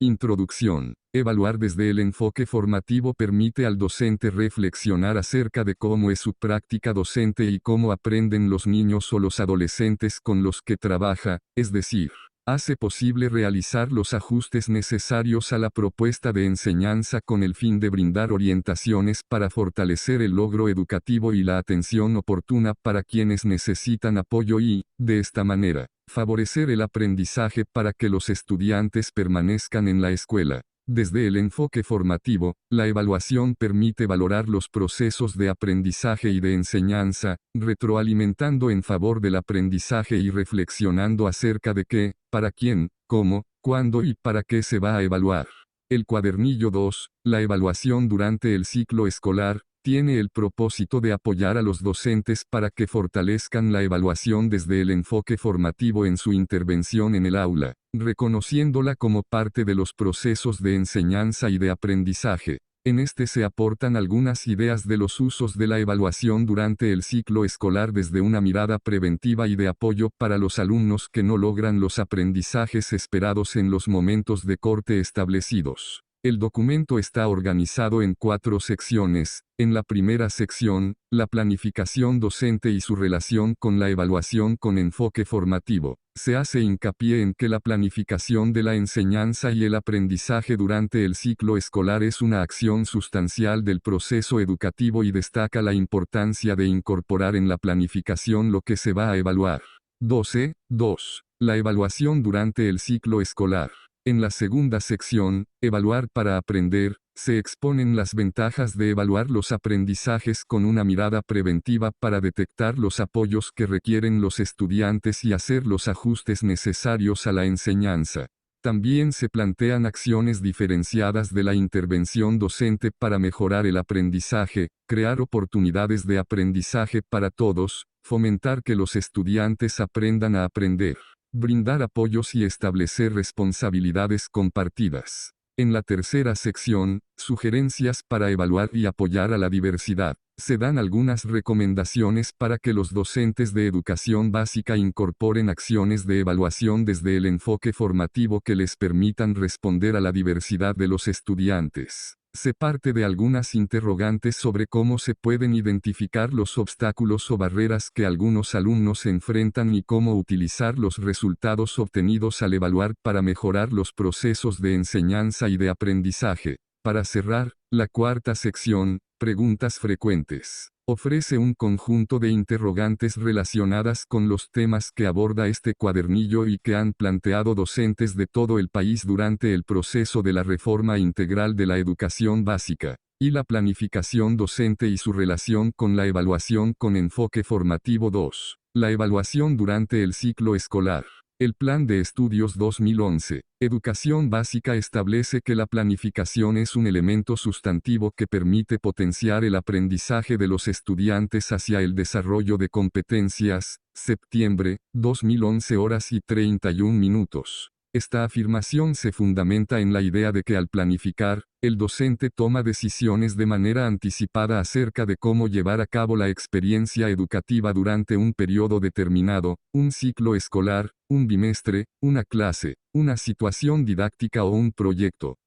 Introducción. Evaluar desde el enfoque formativo permite al docente reflexionar acerca de cómo es su práctica docente y cómo aprenden los niños o los adolescentes con los que trabaja, es decir, hace posible realizar los ajustes necesarios a la propuesta de enseñanza con el fin de brindar orientaciones para fortalecer el logro educativo y la atención oportuna para quienes necesitan apoyo y, de esta manera, favorecer el aprendizaje para que los estudiantes permanezcan en la escuela. Desde el enfoque formativo, la evaluación permite valorar los procesos de aprendizaje y de enseñanza, retroalimentando en favor del aprendizaje y reflexionando acerca de qué, para quién, cómo, cuándo y para qué se va a evaluar. El cuadernillo 2, la evaluación durante el ciclo escolar, tiene el propósito de apoyar a los docentes para que fortalezcan la evaluación desde el enfoque formativo en su intervención en el aula, reconociéndola como parte de los procesos de enseñanza y de aprendizaje. En este se aportan algunas ideas de los usos de la evaluación durante el ciclo escolar desde una mirada preventiva y de apoyo para los alumnos que no logran los aprendizajes esperados en los momentos de corte establecidos. El documento está organizado en 4 secciones. En la primera sección, la planificación docente y su relación con la evaluación con enfoque formativo. Se hace hincapié en que la planificación de la enseñanza y el aprendizaje durante el ciclo escolar es una acción sustancial del proceso educativo y destaca la importancia de incorporar en la planificación lo que se va a evaluar. 12.2. La evaluación durante el ciclo escolar. En la segunda sección, Evaluar para aprender, se exponen las ventajas de evaluar los aprendizajes con una mirada preventiva para detectar los apoyos que requieren los estudiantes y hacer los ajustes necesarios a la enseñanza. También se plantean acciones diferenciadas de la intervención docente para mejorar el aprendizaje, crear oportunidades de aprendizaje para todos, fomentar que los estudiantes aprendan a aprender, brindar apoyos y establecer responsabilidades compartidas. En la tercera sección, sugerencias para evaluar y apoyar a la diversidad. Se dan algunas recomendaciones para que los docentes de educación básica incorporen acciones de evaluación desde el enfoque formativo que les permitan responder a la diversidad de los estudiantes. Se parte de algunas interrogantes sobre cómo se pueden identificar los obstáculos o barreras que algunos alumnos enfrentan y cómo utilizar los resultados obtenidos al evaluar para mejorar los procesos de enseñanza y de aprendizaje. Para cerrar, la cuarta sección, preguntas frecuentes, ofrece un conjunto de interrogantes relacionadas con los temas que aborda este cuadernillo y que han planteado docentes de todo el país durante el proceso de la reforma integral de la educación básica, y la planificación docente y su relación con la evaluación con enfoque formativo. 2. La evaluación durante el ciclo escolar. El Plan de Estudios 2011, Educación Básica establece que la planificación es un elemento sustantivo que permite potenciar el aprendizaje de los estudiantes hacia el desarrollo de competencias. Septiembre, 2011 horas y 31 minutos. Esta afirmación se fundamenta en la idea de que al planificar, el docente toma decisiones de manera anticipada acerca de cómo llevar a cabo la experiencia educativa durante un periodo determinado, un ciclo escolar, un bimestre, una clase, una situación didáctica o un proyecto.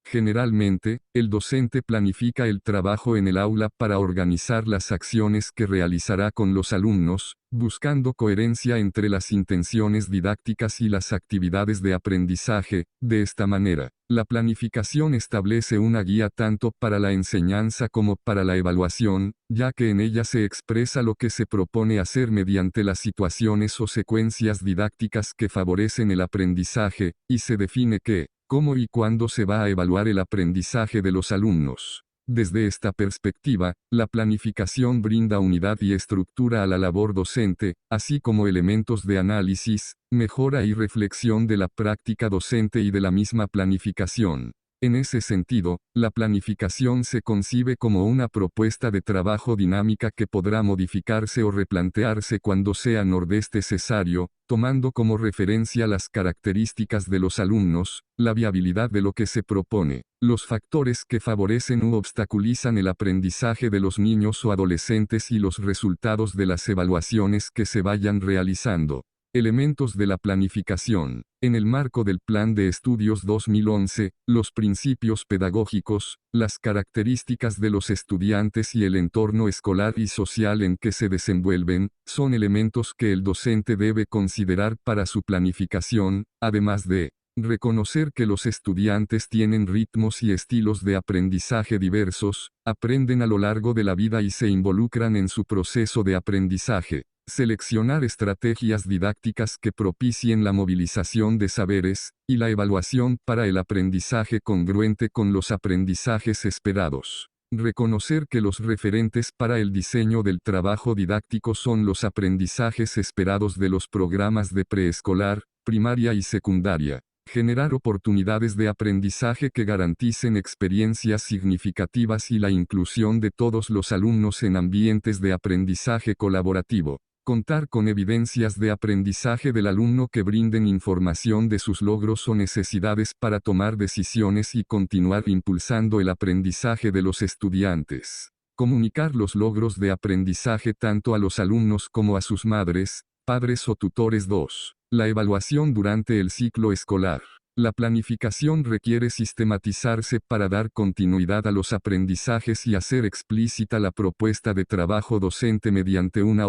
Generalmente, el docente planifica el trabajo en el aula para organizar las acciones que realizará con los alumnos, buscando coherencia entre las intenciones didácticas y las actividades de aprendizaje. De esta manera, la planificación establece una guía tanto para la enseñanza como para la evaluación, ya que en ella se expresa lo que se propone hacer mediante las situaciones o secuencias didácticas que favorecen el aprendizaje, y se define qué, cómo y cuándo se va a evaluar el aprendizaje de los alumnos. Desde esta perspectiva, la planificación brinda unidad y estructura a la labor docente, así como elementos de análisis, mejora y reflexión de la práctica docente y de la misma planificación. En ese sentido, la planificación se concibe como una propuesta de trabajo dinámica que podrá modificarse o replantearse cuando sea necesario, tomando como referencia las características de los alumnos, la viabilidad de lo que se propone, los factores que favorecen u obstaculizan el aprendizaje de los niños o adolescentes y los resultados de las evaluaciones que se vayan realizando. Elementos de la planificación. En el marco del Plan de Estudios 2011, los principios pedagógicos, las características de los estudiantes y el entorno escolar y social en que se desenvuelven, son elementos que el docente debe considerar para su planificación, además de reconocer que los estudiantes tienen ritmos y estilos de aprendizaje diversos, aprenden a lo largo de la vida y se involucran en su proceso de aprendizaje. Seleccionar estrategias didácticas que propicien la movilización de saberes, y la evaluación para el aprendizaje congruente con los aprendizajes esperados. Reconocer que los referentes para el diseño del trabajo didáctico son los aprendizajes esperados de los programas de preescolar, primaria y secundaria. Generar oportunidades de aprendizaje que garanticen experiencias significativas y la inclusión de todos los alumnos en ambientes de aprendizaje colaborativo. Contar con evidencias de aprendizaje del alumno que brinden información de sus logros o necesidades para tomar decisiones y continuar impulsando el aprendizaje de los estudiantes. Comunicar los logros de aprendizaje tanto a los alumnos como a sus madres, padres o tutores. 2. La evaluación durante el ciclo escolar. La planificación requiere sistematizarse para dar continuidad a los aprendizajes y hacer explícita la propuesta de trabajo docente mediante una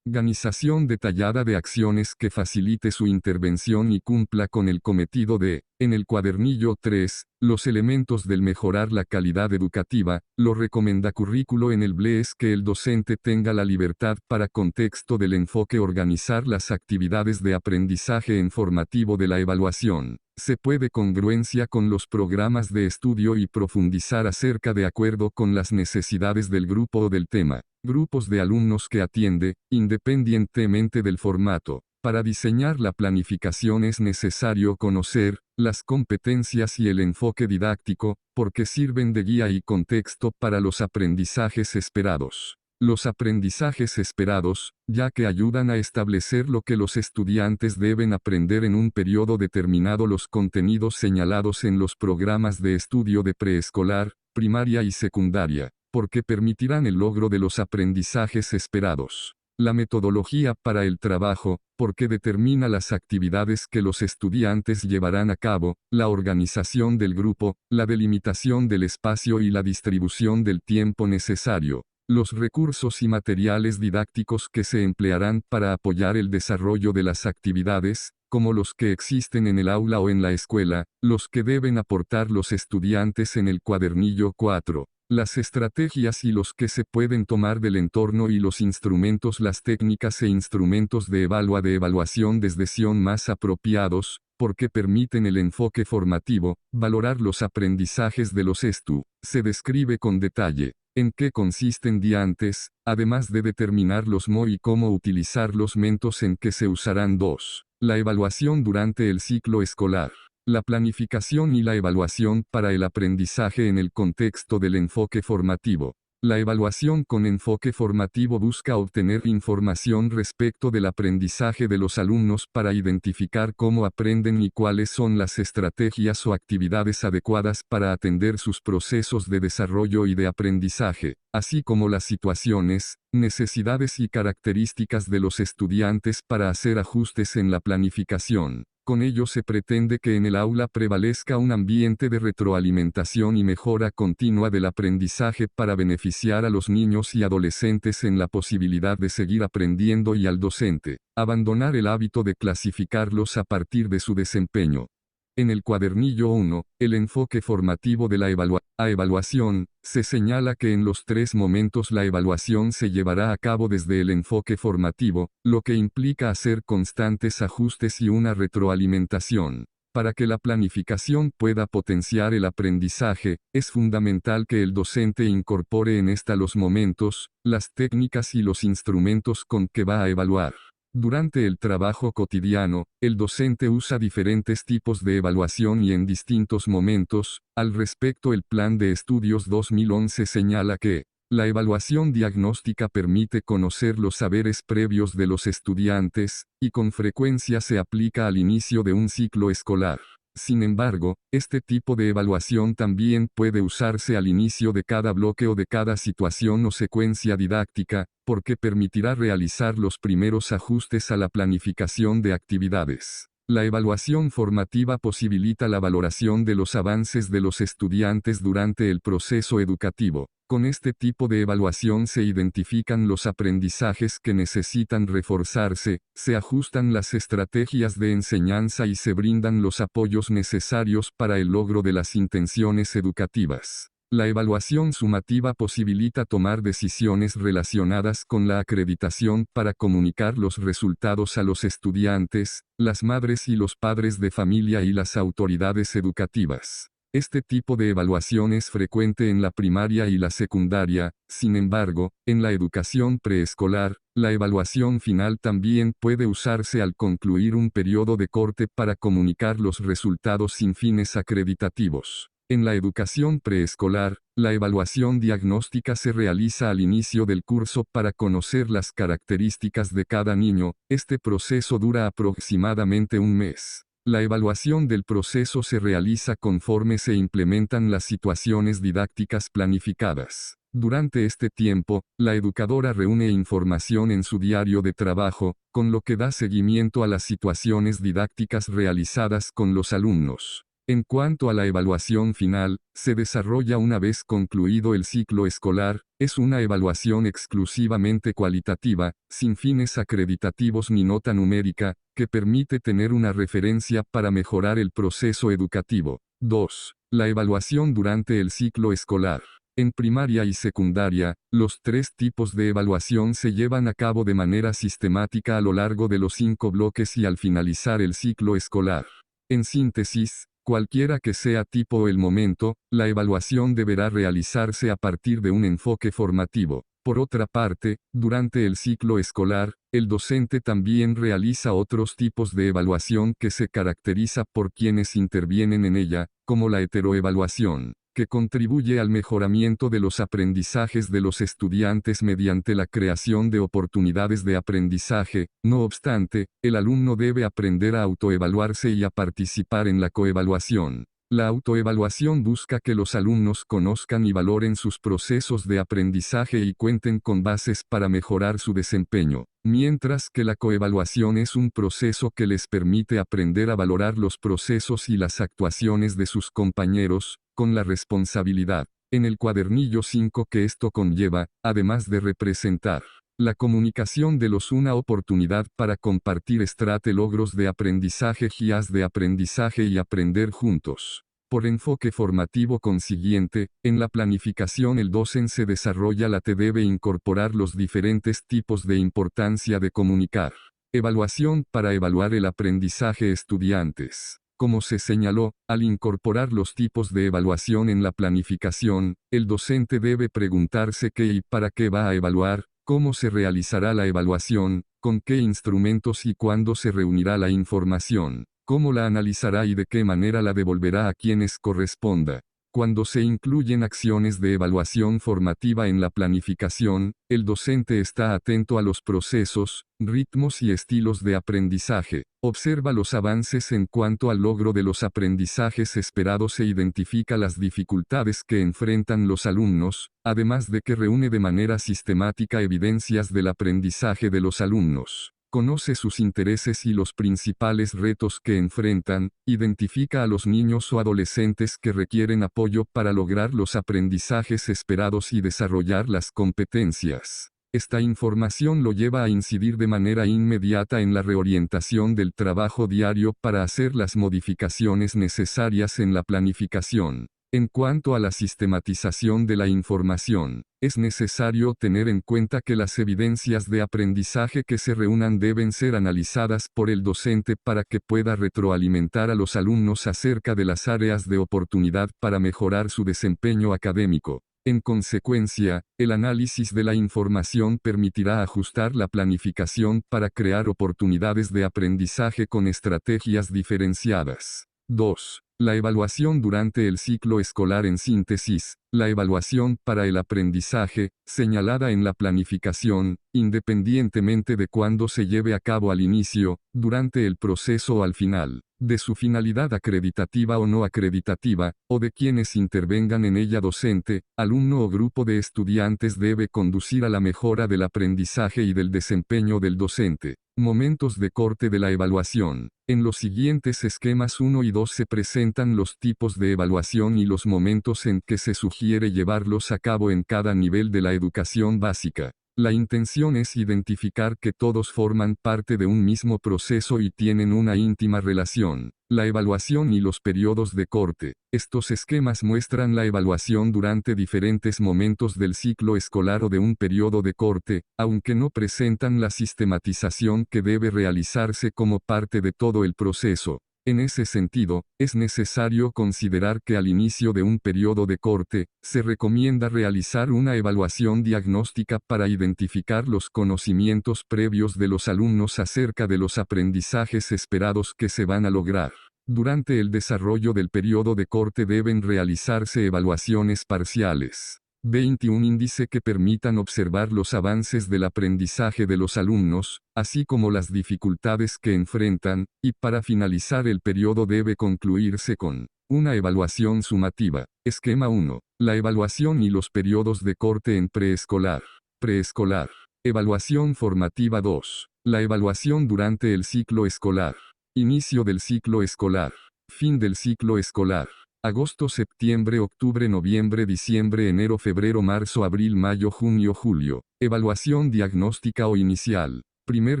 organización detallada de acciones que facilite su intervención y cumpla con el cometido de, en el cuadernillo 3, los elementos del mejorar la calidad educativa. Lo recomienda currículo en el BLE es que el docente tenga la libertad para contexto del enfoque organizar las actividades de aprendizaje en formativo de la evaluación. Se puede congruencia con los programas de estudio y profundizar acerca de acuerdo con las necesidades del grupo o del tema. Grupos de alumnos que atiende, independientemente del formato. Para diseñar la planificación es necesario conocer las competencias y el enfoque didáctico, porque sirven de guía y contexto para los aprendizajes esperados. Los aprendizajes esperados, ya que ayudan a establecer lo que los estudiantes deben aprender en un periodo determinado, los contenidos señalados en los programas de estudio de preescolar, primaria y secundaria, porque permitirán el logro de los aprendizajes esperados. La metodología para el trabajo, porque determina las actividades que los estudiantes llevarán a cabo, la organización del grupo, la delimitación del espacio y la distribución del tiempo necesario. Los recursos y materiales didácticos que se emplearán para apoyar el desarrollo de las actividades, como los que existen en el aula o en la escuela, los que deben aportar los estudiantes en el cuadernillo 4. Las estrategias y los que se pueden tomar del entorno y los instrumentos, las técnicas e instrumentos de evaluación desde Sion más apropiados, porque permiten el enfoque formativo, valorar los aprendizajes de los se describe con detalle en qué consisten diantes, además de determinar los y cómo utilizar los mentos en que se usarán. 2. La evaluación durante el ciclo escolar. La planificación y la evaluación para el aprendizaje en el contexto del enfoque formativo. La evaluación con enfoque formativo busca obtener información respecto del aprendizaje de los alumnos para identificar cómo aprenden y cuáles son las estrategias o actividades adecuadas para atender sus procesos de desarrollo y de aprendizaje, así como las situaciones, necesidades y características de los estudiantes para hacer ajustes en la planificación. Con ello se pretende que en el aula prevalezca un ambiente de retroalimentación y mejora continua del aprendizaje para beneficiar a los niños y adolescentes en la posibilidad de seguir aprendiendo y al docente, abandonar el hábito de clasificarlos a partir de su desempeño. En el cuadernillo 1, el enfoque formativo de la evaluación, se señala que en los 3 momentos la evaluación se llevará a cabo desde el enfoque formativo, lo que implica hacer constantes ajustes y una retroalimentación. Para que la planificación pueda potenciar el aprendizaje, es fundamental que el docente incorpore en esta los momentos, las técnicas y los instrumentos con que va a evaluar. Durante el trabajo cotidiano, el docente usa diferentes tipos de evaluación y en distintos momentos. Al respecto, el Plan de Estudios 2011 señala que la evaluación diagnóstica permite conocer los saberes previos de los estudiantes, y con frecuencia se aplica al inicio de un ciclo escolar. Sin embargo, este tipo de evaluación también puede usarse al inicio de cada bloque o de cada situación o secuencia didáctica, porque permitirá realizar los primeros ajustes a la planificación de actividades. La evaluación formativa posibilita la valoración de los avances de los estudiantes durante el proceso educativo. Con este tipo de evaluación se identifican los aprendizajes que necesitan reforzarse, se ajustan las estrategias de enseñanza y se brindan los apoyos necesarios para el logro de las intenciones educativas. La evaluación sumativa posibilita tomar decisiones relacionadas con la acreditación para comunicar los resultados a los estudiantes, las madres y los padres de familia y las autoridades educativas. Este tipo de evaluación es frecuente en la primaria y la secundaria, sin embargo, en la educación preescolar, la evaluación final también puede usarse al concluir un periodo de corte para comunicar los resultados sin fines acreditativos. En la educación preescolar, la evaluación diagnóstica se realiza al inicio del curso para conocer las características de cada niño. Este proceso dura aproximadamente un mes. La evaluación del proceso se realiza conforme se implementan las situaciones didácticas planificadas. Durante este tiempo, la educadora reúne información en su diario de trabajo, con lo que da seguimiento a las situaciones didácticas realizadas con los alumnos. En cuanto a la evaluación final, se desarrolla una vez concluido el ciclo escolar, es una evaluación exclusivamente cualitativa, sin fines acreditativos ni nota numérica, que permite tener una referencia para mejorar el proceso educativo. 2. La evaluación durante el ciclo escolar. En primaria y secundaria, los tres tipos de evaluación se llevan a cabo de manera sistemática a lo largo de los 5 bloques y al finalizar el ciclo escolar. En síntesis, cualquiera que sea tipo o el momento, la evaluación deberá realizarse a partir de un enfoque formativo. Por otra parte, durante el ciclo escolar, el docente también realiza otros tipos de evaluación que se caracteriza por quienes intervienen en ella, como la heteroevaluación, que contribuye al mejoramiento de los aprendizajes de los estudiantes mediante la creación de oportunidades de aprendizaje. No obstante, el alumno debe aprender a autoevaluarse y a participar en la coevaluación. La autoevaluación busca que los alumnos conozcan y valoren sus procesos de aprendizaje y cuenten con bases para mejorar su desempeño, mientras que la coevaluación es un proceso que les permite aprender a valorar los procesos y las actuaciones de sus compañeros, con la responsabilidad, en el cuadernillo 5 que esto conlleva, además de representar la comunicación de los una oportunidad para compartir logros de aprendizaje, guías de aprendizaje y aprender juntos. Por enfoque formativo consiguiente, en la planificación el docente desarrolla la te debe incorporar los diferentes tipos de importancia de comunicar. Evaluación para evaluar el aprendizaje estudiantes. Como se señaló, al incorporar los tipos de evaluación en la planificación, el docente debe preguntarse qué y para qué va a evaluar, cómo se realizará la evaluación, con qué instrumentos y cuándo se reunirá la información, cómo la analizará y de qué manera la devolverá a quienes corresponda. Cuando se incluyen acciones de evaluación formativa en la planificación, el docente está atento a los procesos, ritmos y estilos de aprendizaje, observa los avances en cuanto al logro de los aprendizajes esperados e identifica las dificultades que enfrentan los alumnos, además de que reúne de manera sistemática evidencias del aprendizaje de los alumnos. Conoce sus intereses y los principales retos que enfrentan, identifica a los niños o adolescentes que requieren apoyo para lograr los aprendizajes esperados y desarrollar las competencias. Esta información lo lleva a incidir de manera inmediata en la reorientación del trabajo diario para hacer las modificaciones necesarias en la planificación. En cuanto a la sistematización de la información, es necesario tener en cuenta que las evidencias de aprendizaje que se reúnan deben ser analizadas por el docente para que pueda retroalimentar a los alumnos acerca de las áreas de oportunidad para mejorar su desempeño académico. En consecuencia, el análisis de la información permitirá ajustar la planificación para crear oportunidades de aprendizaje con estrategias diferenciadas. 2. La evaluación durante el ciclo escolar. En síntesis, la evaluación para el aprendizaje, señalada en la planificación, independientemente de cuándo se lleve a cabo al inicio, durante el proceso o al final, de su finalidad acreditativa o no acreditativa, o de quienes intervengan en ella docente, alumno o grupo de estudiantes debe conducir a la mejora del aprendizaje y del desempeño del docente. Momentos de corte de la evaluación. En los siguientes esquemas 1 y 2 se presentan los tipos de evaluación y los momentos en que se sugiere llevarlos a cabo en cada nivel de la educación básica. La intención es identificar que todos forman parte de un mismo proceso y tienen una íntima relación. La evaluación y los periodos de corte. Estos esquemas muestran la evaluación durante diferentes momentos del ciclo escolar o de un periodo de corte, aunque no presentan la sistematización que debe realizarse como parte de todo el proceso. En ese sentido, es necesario considerar que al inicio de un periodo de corte, se recomienda realizar una evaluación diagnóstica para identificar los conocimientos previos de los alumnos acerca de los aprendizajes esperados que se van a lograr. Durante el desarrollo del periodo de corte deben realizarse evaluaciones parciales. 21 índice que permitan observar los avances del aprendizaje de los alumnos, así como las dificultades que enfrentan, y para finalizar el periodo debe concluirse con una evaluación sumativa. Esquema 1. La evaluación y los periodos de corte en preescolar. Preescolar. Evaluación formativa 2. La evaluación durante el ciclo escolar. Inicio del ciclo escolar. Fin del ciclo escolar. Agosto, septiembre, octubre, noviembre, diciembre, enero, febrero, marzo, abril, mayo, junio, julio. Evaluación diagnóstica o inicial. Primer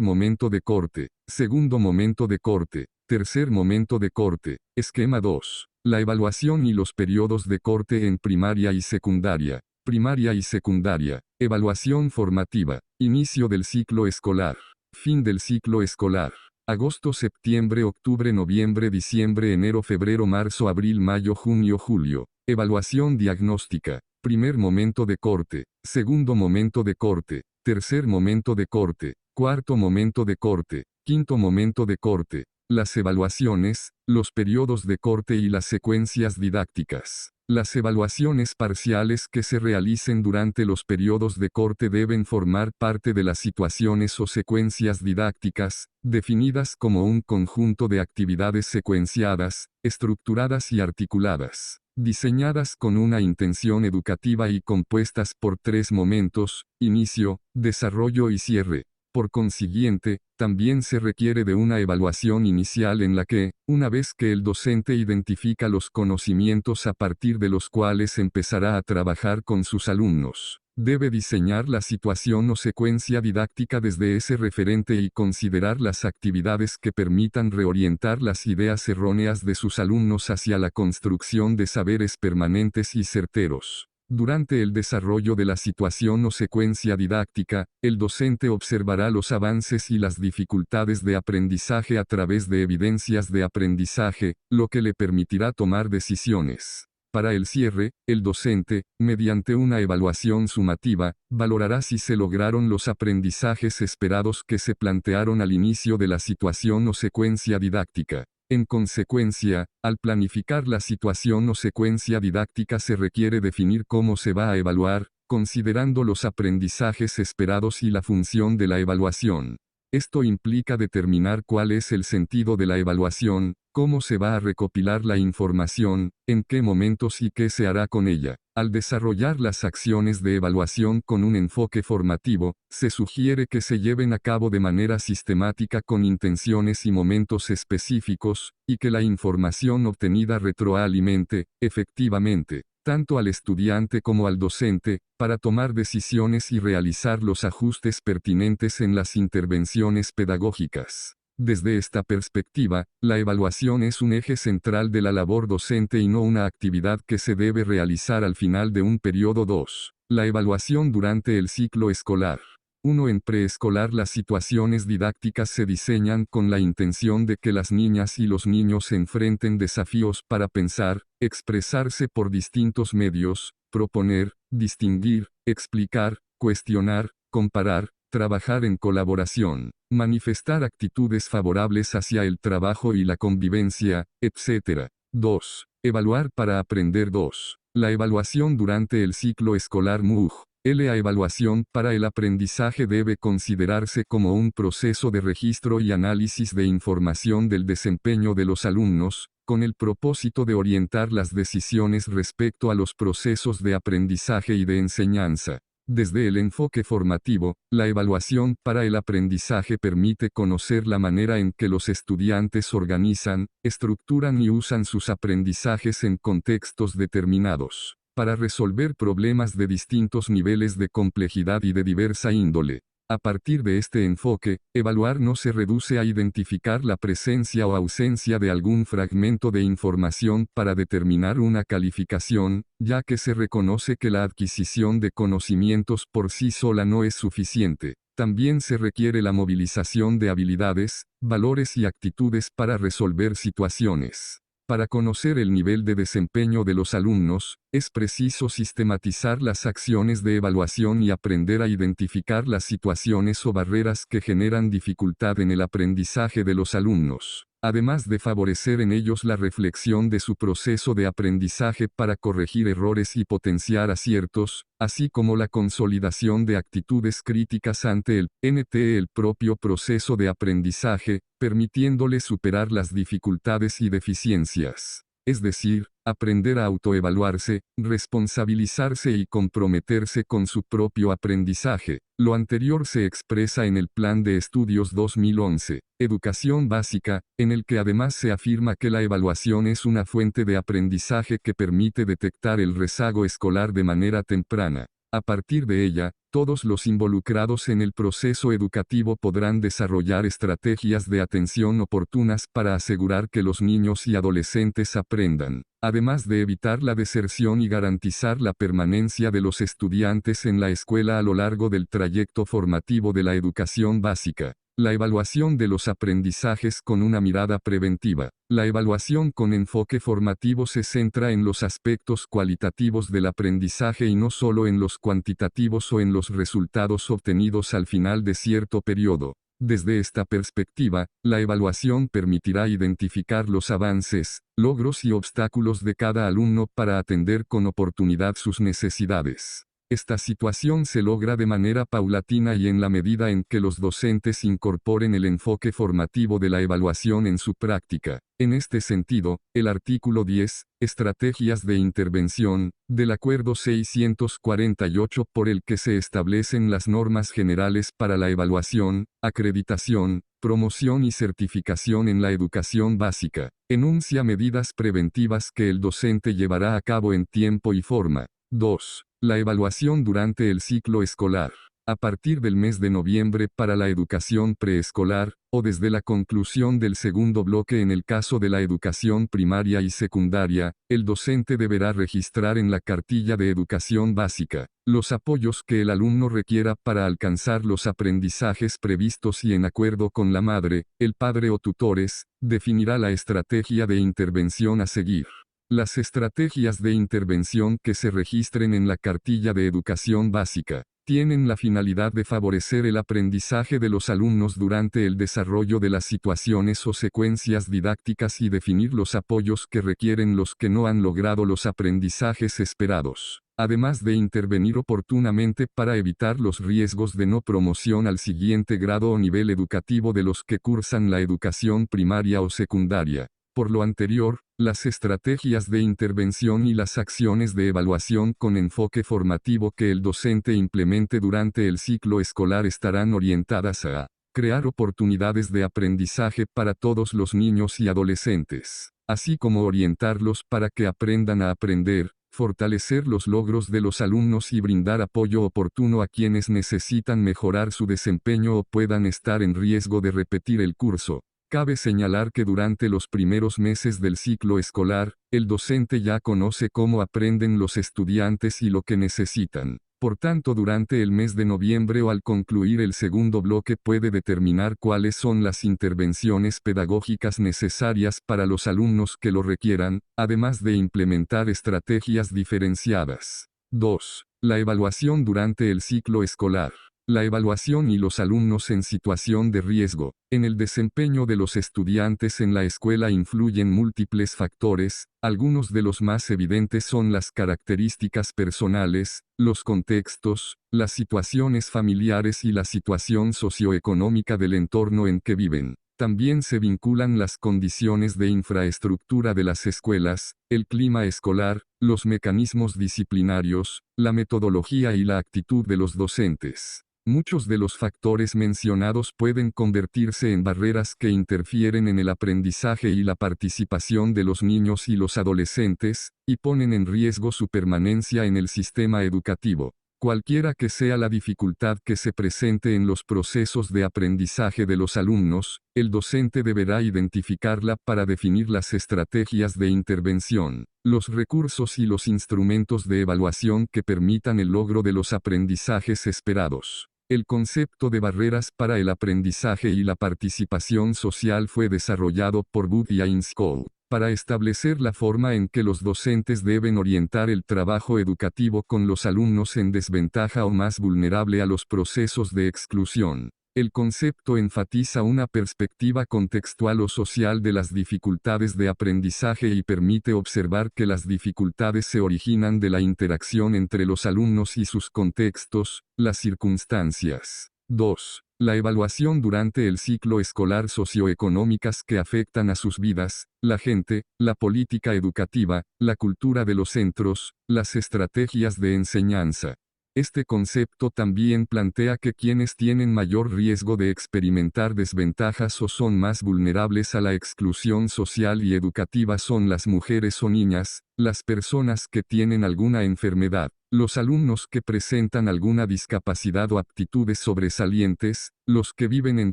momento de corte. Segundo momento de corte. Tercer momento de corte. Esquema 2. La evaluación y los periodos de corte en primaria y secundaria. Primaria y secundaria. Evaluación formativa. Inicio del ciclo escolar. Fin del ciclo escolar. Agosto, septiembre, octubre, noviembre, diciembre, enero, febrero, marzo, abril, mayo, junio, julio. Evaluación diagnóstica. Primer momento de corte. Segundo momento de corte. Tercer momento de corte. Cuarto momento de corte. Quinto momento de corte. Las evaluaciones, los periodos de corte y las secuencias didácticas. Las evaluaciones parciales que se realicen durante los periodos de corte deben formar parte de las situaciones o secuencias didácticas, definidas como un conjunto de actividades secuenciadas, estructuradas y articuladas, diseñadas con una intención educativa y compuestas por 3 momentos: inicio, desarrollo y cierre. Por consiguiente, también se requiere de una evaluación inicial en la que, una vez que el docente identifica los conocimientos a partir de los cuales empezará a trabajar con sus alumnos, debe diseñar la situación o secuencia didáctica desde ese referente y considerar las actividades que permitan reorientar las ideas erróneas de sus alumnos hacia la construcción de saberes permanentes y certeros. Durante el desarrollo de la situación o secuencia didáctica, el docente observará los avances y las dificultades de aprendizaje a través de evidencias de aprendizaje, lo que le permitirá tomar decisiones. Para el cierre, el docente, mediante una evaluación sumativa, valorará si se lograron los aprendizajes esperados que se plantearon al inicio de la situación o secuencia didáctica. En consecuencia, al planificar la situación o secuencia didáctica se requiere definir cómo se va a evaluar, considerando los aprendizajes esperados y la función de la evaluación. Esto implica determinar cuál es el sentido de la evaluación, cómo se va a recopilar la información, en qué momentos y qué se hará con ella. Al desarrollar las acciones de evaluación con un enfoque formativo, se sugiere que se lleven a cabo de manera sistemática con intenciones y momentos específicos, y que la información obtenida retroalimente, efectivamente, tanto al estudiante como al docente, para tomar decisiones y realizar los ajustes pertinentes en las intervenciones pedagógicas. Desde esta perspectiva, la evaluación es un eje central de la labor docente y no una actividad que se debe realizar al final de un periodo. 2. La evaluación durante el ciclo escolar. 1. En preescolar las situaciones didácticas se diseñan con la intención de que las niñas y los niños enfrenten desafíos para pensar, expresarse por distintos medios, proponer, distinguir, explicar, cuestionar, comparar, trabajar en colaboración, manifestar actitudes favorables hacia el trabajo y la convivencia, etc. 2. Evaluar para aprender. 2. La evaluación durante el ciclo escolar MUG. La evaluación para el aprendizaje debe considerarse como un proceso de registro y análisis de información del desempeño de los alumnos, con el propósito de orientar las decisiones respecto a los procesos de aprendizaje y de enseñanza. Desde el enfoque formativo, la evaluación para el aprendizaje permite conocer la manera en que los estudiantes organizan, estructuran y usan sus aprendizajes en contextos determinados, para resolver problemas de distintos niveles de complejidad y de diversa índole. A partir de este enfoque, evaluar no se reduce a identificar la presencia o ausencia de algún fragmento de información para determinar una calificación, ya que se reconoce que la adquisición de conocimientos por sí sola no es suficiente. También se requiere la movilización de habilidades, valores y actitudes para resolver situaciones. Para conocer el nivel de desempeño de los alumnos, es preciso sistematizar las acciones de evaluación y aprender a identificar las situaciones o barreras que generan dificultad en el aprendizaje de los alumnos, además de favorecer en ellos la reflexión de su proceso de aprendizaje para corregir errores y potenciar aciertos, así como la consolidación de actitudes críticas ante el propio proceso de aprendizaje, permitiéndole superar las dificultades y deficiencias. Es decir, aprender a autoevaluarse, responsabilizarse y comprometerse con su propio aprendizaje. Lo anterior se expresa en el Plan de Estudios 2011, Educación Básica, en el que además se afirma que la evaluación es una fuente de aprendizaje que permite detectar el rezago escolar de manera temprana. A partir de ella, todos los involucrados en el proceso educativo podrán desarrollar estrategias de atención oportunas para asegurar que los niños y adolescentes aprendan, además de evitar la deserción y garantizar la permanencia de los estudiantes en la escuela a lo largo del trayecto formativo de la educación básica. La evaluación de los aprendizajes con una mirada preventiva. La evaluación con enfoque formativo se centra en los aspectos cualitativos del aprendizaje y no solo en los cuantitativos o en los resultados obtenidos al final de cierto periodo. Desde esta perspectiva, la evaluación permitirá identificar los avances, logros y obstáculos de cada alumno para atender con oportunidad sus necesidades. Esta situación se logra de manera paulatina y en la medida en que los docentes incorporen el enfoque formativo de la evaluación en su práctica. En este sentido, el artículo 10, Estrategias de Intervención, del Acuerdo 648 por el que se establecen las normas generales para la evaluación, acreditación, promoción y certificación en la educación básica, enuncia medidas preventivas que el docente llevará a cabo en tiempo y forma. 2. La evaluación durante el ciclo escolar. A partir del mes de noviembre para la educación preescolar, o desde la conclusión del segundo bloque en el caso de la educación primaria y secundaria, el docente deberá registrar en la cartilla de educación básica los apoyos que el alumno requiera para alcanzar los aprendizajes previstos y en acuerdo con la madre, el padre o tutores, definirá la estrategia de intervención a seguir. Las estrategias de intervención que se registren en la cartilla de educación básica tienen la finalidad de favorecer el aprendizaje de los alumnos durante el desarrollo de las situaciones o secuencias didácticas y definir los apoyos que requieren los que no han logrado los aprendizajes esperados, además de intervenir oportunamente para evitar los riesgos de no promoción al siguiente grado o nivel educativo de los que cursan la educación primaria o secundaria. Por lo anterior, las estrategias de intervención y las acciones de evaluación con enfoque formativo que el docente implemente durante el ciclo escolar estarán orientadas a crear oportunidades de aprendizaje para todos los niños y adolescentes, así como orientarlos para que aprendan a aprender, fortalecer los logros de los alumnos y brindar apoyo oportuno a quienes necesitan mejorar su desempeño o puedan estar en riesgo de repetir el curso. Cabe señalar que durante los primeros meses del ciclo escolar, el docente ya conoce cómo aprenden los estudiantes y lo que necesitan. Por tanto, durante el mes de noviembre o al concluir el segundo bloque puede determinar cuáles son las intervenciones pedagógicas necesarias para los alumnos que lo requieran, además de implementar estrategias diferenciadas. 2. La evaluación durante el ciclo escolar. La evaluación y los alumnos en situación de riesgo. En el desempeño de los estudiantes en la escuela influyen múltiples factores, algunos de los más evidentes son las características personales, los contextos, las situaciones familiares y la situación socioeconómica del entorno en que viven. También se vinculan las condiciones de infraestructura de las escuelas, el clima escolar, los mecanismos disciplinarios, la metodología y la actitud de los docentes. Muchos de los factores mencionados pueden convertirse en barreras que interfieren en el aprendizaje y la participación de los niños y los adolescentes, y ponen en riesgo su permanencia en el sistema educativo. Cualquiera que sea la dificultad que se presente en los procesos de aprendizaje de los alumnos, el docente deberá identificarla para definir las estrategias de intervención, los recursos y los instrumentos de evaluación que permitan el logro de los aprendizajes esperados. El concepto de barreras para el aprendizaje y la participación social fue desarrollado por Booth y Ainscough, para establecer la forma en que los docentes deben orientar el trabajo educativo con los alumnos en desventaja o más vulnerable a los procesos de exclusión. El concepto enfatiza una perspectiva contextual o social de las dificultades de aprendizaje y permite observar que las dificultades se originan de la interacción entre los alumnos y sus contextos, las circunstancias. 2. La evaluación durante el ciclo escolar socioeconómicas que afectan a sus vidas, la gente, la política educativa, la cultura de los centros, las estrategias de enseñanza. Este concepto también plantea que quienes tienen mayor riesgo de experimentar desventajas o son más vulnerables a la exclusión social y educativa son las mujeres o niñas, las personas que tienen alguna enfermedad, los alumnos que presentan alguna discapacidad o aptitudes sobresalientes, los que viven en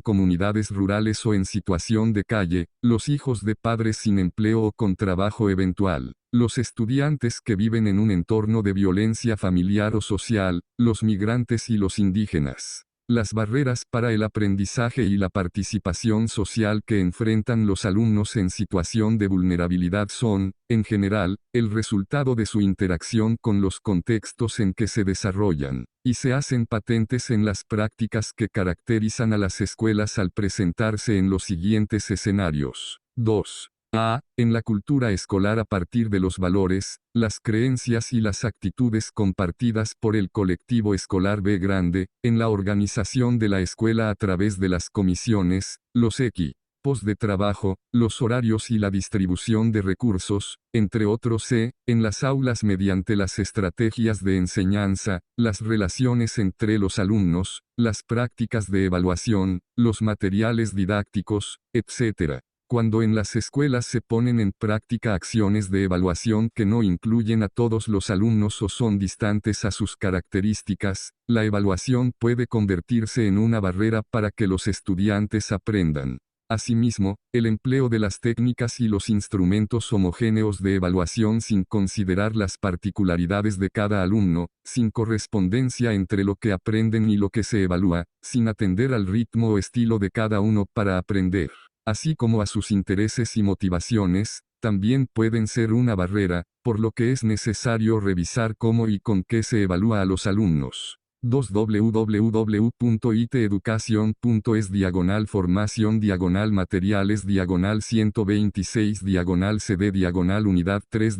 comunidades rurales o en situación de calle, los hijos de padres sin empleo o con trabajo eventual, los estudiantes que viven en un entorno de violencia familiar o social, los migrantes y los indígenas. Las barreras para el aprendizaje y la participación social que enfrentan los alumnos en situación de vulnerabilidad son, en general, el resultado de su interacción con los contextos en que se desarrollan, y se hacen patentes en las prácticas que caracterizan a las escuelas al presentarse en los siguientes escenarios. 2. En la cultura escolar a partir de los valores, las creencias y las actitudes compartidas por el colectivo escolar B grande, en la organización de la escuela a través de las comisiones, los equipos de trabajo, los horarios y la distribución de recursos, entre otros en las aulas mediante las estrategias de enseñanza, las relaciones entre los alumnos, las prácticas de evaluación, los materiales didácticos, etc. Cuando en las escuelas se ponen en práctica acciones de evaluación que no incluyen a todos los alumnos o son distantes a sus características, la evaluación puede convertirse en una barrera para que los estudiantes aprendan. Asimismo, el empleo de las técnicas y los instrumentos homogéneos de evaluación sin considerar las particularidades de cada alumno, sin correspondencia entre lo que aprenden y lo que se evalúa, sin atender al ritmo o estilo de cada uno para aprender, así como a sus intereses y motivaciones, también pueden ser una barrera, por lo que es necesario revisar cómo y con qué se evalúa a los alumnos. 2 www.iteducacion.es/formación/materiales 126 unidad 3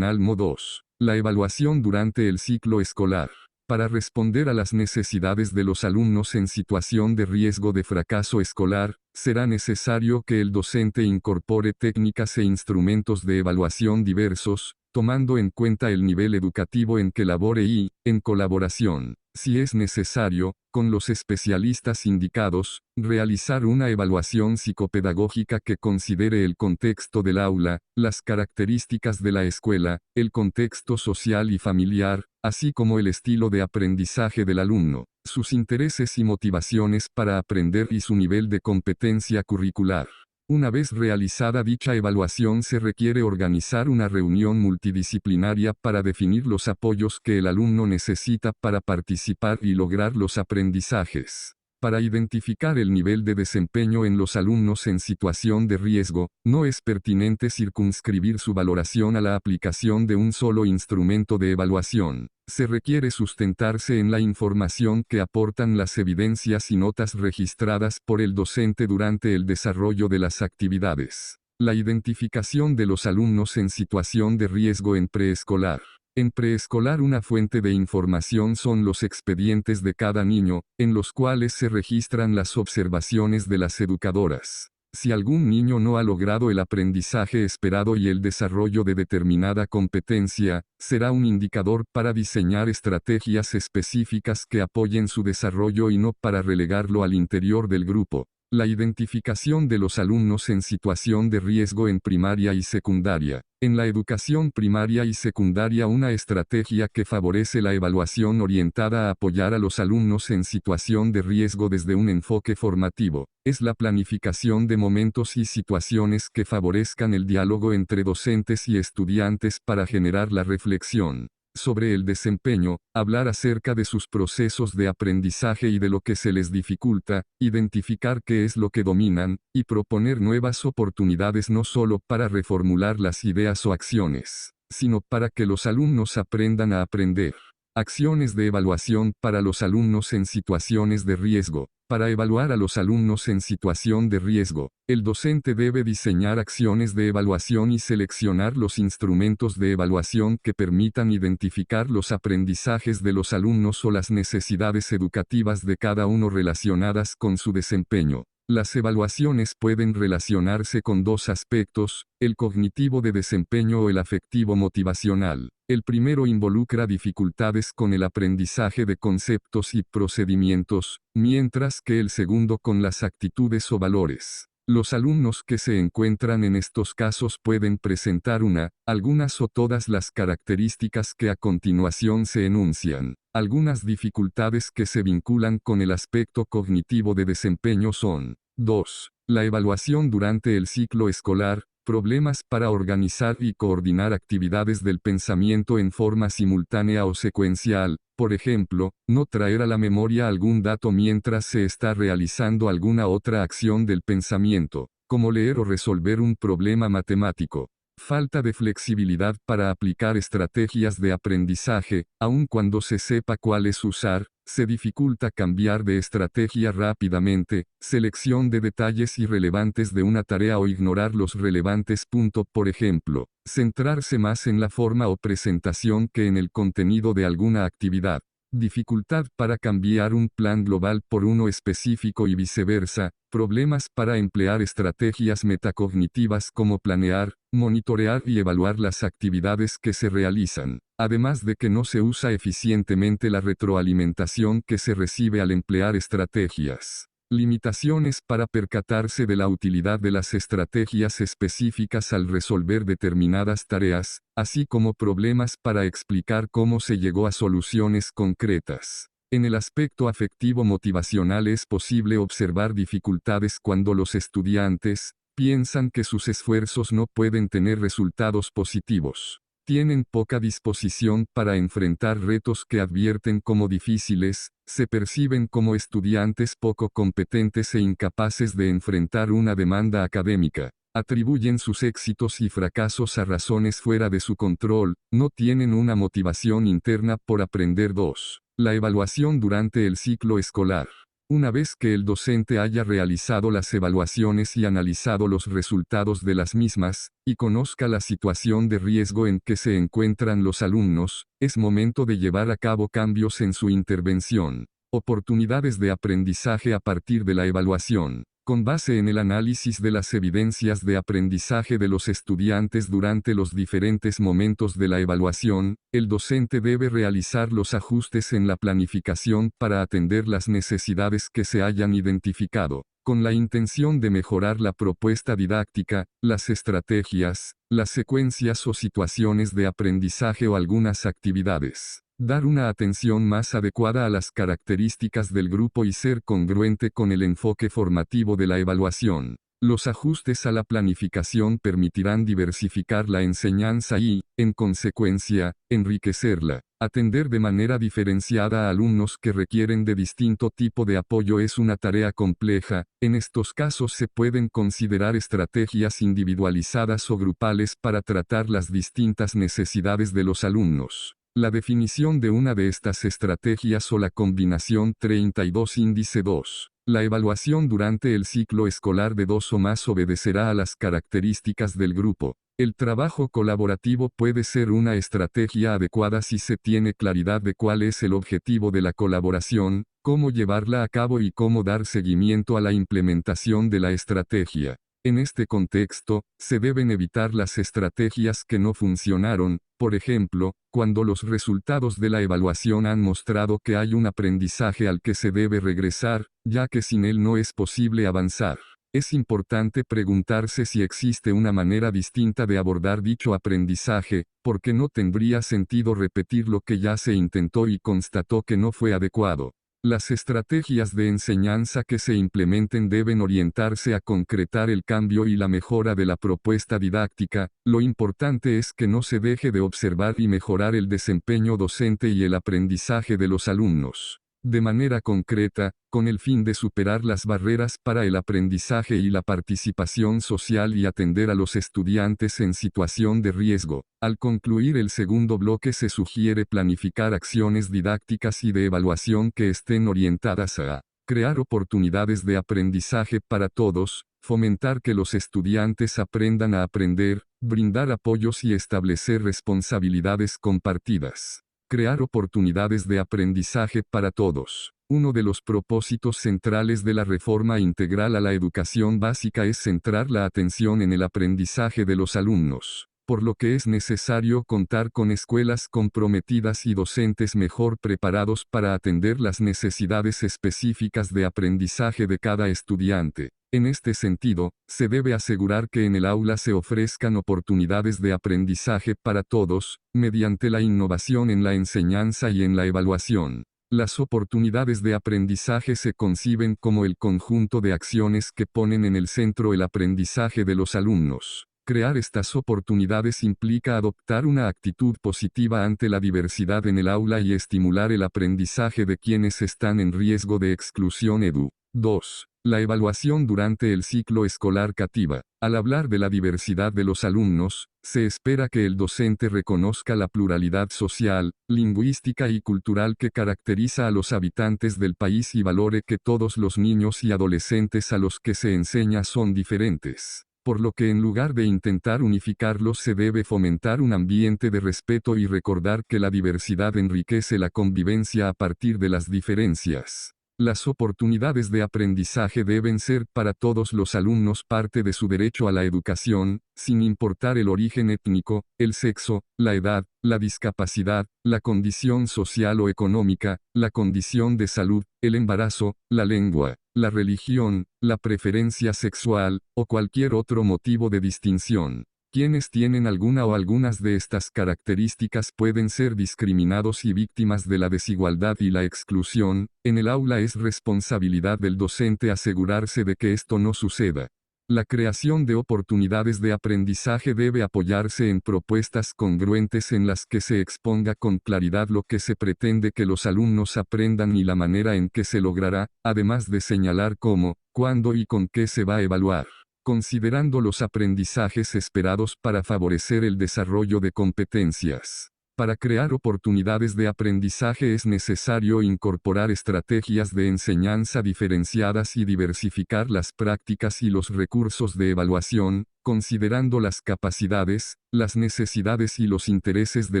Mo 2. La evaluación durante el ciclo escolar. Para responder a las necesidades de los alumnos en situación de riesgo de fracaso escolar, será necesario que el docente incorpore técnicas e instrumentos de evaluación diversos, tomando en cuenta el nivel educativo en que labore y, en colaboración, si es necesario, con los especialistas indicados, realizar una evaluación psicopedagógica que considere el contexto del aula, las características de la escuela, el contexto social y familiar, así como el estilo de aprendizaje del alumno, sus intereses y motivaciones para aprender y su nivel de competencia curricular. Una vez realizada dicha evaluación se requiere organizar una reunión multidisciplinaria para definir los apoyos que el alumno necesita para participar y lograr los aprendizajes. Para identificar el nivel de desempeño en los alumnos en situación de riesgo, no es pertinente circunscribir su valoración a la aplicación de un solo instrumento de evaluación. Se requiere sustentarse en la información que aportan las evidencias y notas registradas por el docente durante el desarrollo de las actividades. La identificación de los alumnos en situación de riesgo en preescolar. En preescolar, una fuente de información son los expedientes de cada niño, en los cuales se registran las observaciones de las educadoras. Si algún niño no ha logrado el aprendizaje esperado y el desarrollo de determinada competencia, será un indicador para diseñar estrategias específicas que apoyen su desarrollo y no para relegarlo al interior del grupo. La identificación de los alumnos en situación de riesgo en primaria y secundaria. En la educación primaria y secundaria, una estrategia que favorece la evaluación orientada a apoyar a los alumnos en situación de riesgo desde un enfoque formativo, es la planificación de momentos y situaciones que favorezcan el diálogo entre docentes y estudiantes para generar la reflexión sobre el desempeño, hablar acerca de sus procesos de aprendizaje y de lo que se les dificulta, identificar qué es lo que dominan, y proponer nuevas oportunidades no solo para reformular las ideas o acciones, sino para que los alumnos aprendan a aprender. Acciones de evaluación para los alumnos en situaciones de riesgo. Para evaluar a los alumnos en situación de riesgo, el docente debe diseñar acciones de evaluación y seleccionar los instrumentos de evaluación que permitan identificar los aprendizajes de los alumnos o las necesidades educativas de cada uno relacionadas con su desempeño. Las evaluaciones pueden relacionarse con dos aspectos, el cognitivo de desempeño o el afectivo motivacional. El primero involucra dificultades con el aprendizaje de conceptos y procedimientos, mientras que el segundo con las actitudes o valores. Los alumnos que se encuentran en estos casos pueden presentar algunas o todas las características que a continuación se enuncian. Algunas dificultades que se vinculan con el aspecto cognitivo de desempeño son: 2. La evaluación durante el ciclo escolar, problemas para organizar y coordinar actividades del pensamiento en forma simultánea o secuencial, por ejemplo, no traer a la memoria algún dato mientras se está realizando alguna otra acción del pensamiento, como leer o resolver un problema matemático. Falta de flexibilidad para aplicar estrategias de aprendizaje, aun cuando se sepa cuáles usar, se dificulta cambiar de estrategia rápidamente, selección de detalles irrelevantes de una tarea o ignorar los relevantes. Por ejemplo, centrarse más en la forma o presentación que en el contenido de alguna actividad. Dificultad para cambiar un plan global por uno específico y viceversa, problemas para emplear estrategias metacognitivas como planear, monitorear y evaluar las actividades que se realizan, además de que no se usa eficientemente la retroalimentación que se recibe al emplear estrategias. Limitaciones para percatarse de la utilidad de las estrategias específicas al resolver determinadas tareas, así como problemas para explicar cómo se llegó a soluciones concretas. En el aspecto afectivo motivacional es posible observar dificultades cuando los estudiantes piensan que sus esfuerzos no pueden tener resultados positivos. Tienen poca disposición para enfrentar retos que advierten como difíciles, se perciben como estudiantes poco competentes e incapaces de enfrentar una demanda académica, atribuyen sus éxitos y fracasos a razones fuera de su control, no tienen una motivación interna por aprender. 2. La evaluación durante el ciclo escolar. Una vez que el docente haya realizado las evaluaciones y analizado los resultados de las mismas, y conozca la situación de riesgo en que se encuentran los alumnos, es momento de llevar a cabo cambios en su intervención. Oportunidades de aprendizaje a partir de la evaluación. Con base en el análisis de las evidencias de aprendizaje de los estudiantes durante los diferentes momentos de la evaluación, el docente debe realizar los ajustes en la planificación para atender las necesidades que se hayan identificado, con la intención de mejorar la propuesta didáctica, las estrategias, las secuencias o situaciones de aprendizaje o algunas actividades. Dar una atención más adecuada a las características del grupo y ser congruente con el enfoque formativo de la evaluación. Los ajustes a la planificación permitirán diversificar la enseñanza y, en consecuencia, enriquecerla. Atender de manera diferenciada a alumnos que requieren de distinto tipo de apoyo es una tarea compleja. En estos casos se pueden considerar estrategias individualizadas o grupales para tratar las distintas necesidades de los alumnos. La definición de una de estas estrategias o la combinación 32 índice 2. La evaluación durante el ciclo escolar de 2 o más obedecerá a las características del grupo. El trabajo colaborativo puede ser una estrategia adecuada si se tiene claridad de cuál es el objetivo de la colaboración, cómo llevarla a cabo y cómo dar seguimiento a la implementación de la estrategia. En este contexto, se deben evitar las estrategias que no funcionaron, por ejemplo, cuando los resultados de la evaluación han mostrado que hay un aprendizaje al que se debe regresar, ya que sin él no es posible avanzar. Es importante preguntarse si existe una manera distinta de abordar dicho aprendizaje, porque no tendría sentido repetir lo que ya se intentó y constató que no fue adecuado. Las estrategias de enseñanza que se implementen deben orientarse a concretar el cambio y la mejora de la propuesta didáctica. Lo importante es que no se deje de observar y mejorar el desempeño docente y el aprendizaje de los alumnos. De manera concreta, con el fin de superar las barreras para el aprendizaje y la participación social y atender a los estudiantes en situación de riesgo. Al concluir el segundo bloque se sugiere planificar acciones didácticas y de evaluación que estén orientadas a crear oportunidades de aprendizaje para todos, fomentar que los estudiantes aprendan a aprender, brindar apoyos y establecer responsabilidades compartidas. Crear oportunidades de aprendizaje para todos. Uno de los propósitos centrales de la reforma integral a la educación básica es centrar la atención en el aprendizaje de los alumnos, por lo que es necesario contar con escuelas comprometidas y docentes mejor preparados para atender las necesidades específicas de aprendizaje de cada estudiante. En este sentido, se debe asegurar que en el aula se ofrezcan oportunidades de aprendizaje para todos, mediante la innovación en la enseñanza y en la evaluación. Las oportunidades de aprendizaje se conciben como el conjunto de acciones que ponen en el centro el aprendizaje de los alumnos. Crear estas oportunidades implica adoptar una actitud positiva ante la diversidad en el aula y estimular el aprendizaje de quienes están en riesgo de exclusión. 2. La evaluación durante el ciclo escolar cativa. Al hablar de la diversidad de los alumnos, se espera que el docente reconozca la pluralidad social, lingüística y cultural que caracteriza a los habitantes del país y valore que todos los niños y adolescentes a los que se enseña son diferentes. Por lo que en lugar de intentar unificarlos se debe fomentar un ambiente de respeto y recordar que la diversidad enriquece la convivencia a partir de las diferencias. Las oportunidades de aprendizaje deben ser para todos los alumnos parte de su derecho a la educación, sin importar el origen étnico, el sexo, la edad, la discapacidad, la condición social o económica, la condición de salud, el embarazo, la lengua, la religión, la preferencia sexual, o cualquier otro motivo de distinción. Quienes tienen alguna o algunas de estas características pueden ser discriminados y víctimas de la desigualdad y la exclusión. En el aula es responsabilidad del docente asegurarse de que esto no suceda. La creación de oportunidades de aprendizaje debe apoyarse en propuestas congruentes en las que se exponga con claridad lo que se pretende que los alumnos aprendan y la manera en que se logrará, además de señalar cómo, cuándo y con qué se va a evaluar, considerando los aprendizajes esperados para favorecer el desarrollo de competencias. Para crear oportunidades de aprendizaje es necesario incorporar estrategias de enseñanza diferenciadas y diversificar las prácticas y los recursos de evaluación, considerando las capacidades, las necesidades y los intereses de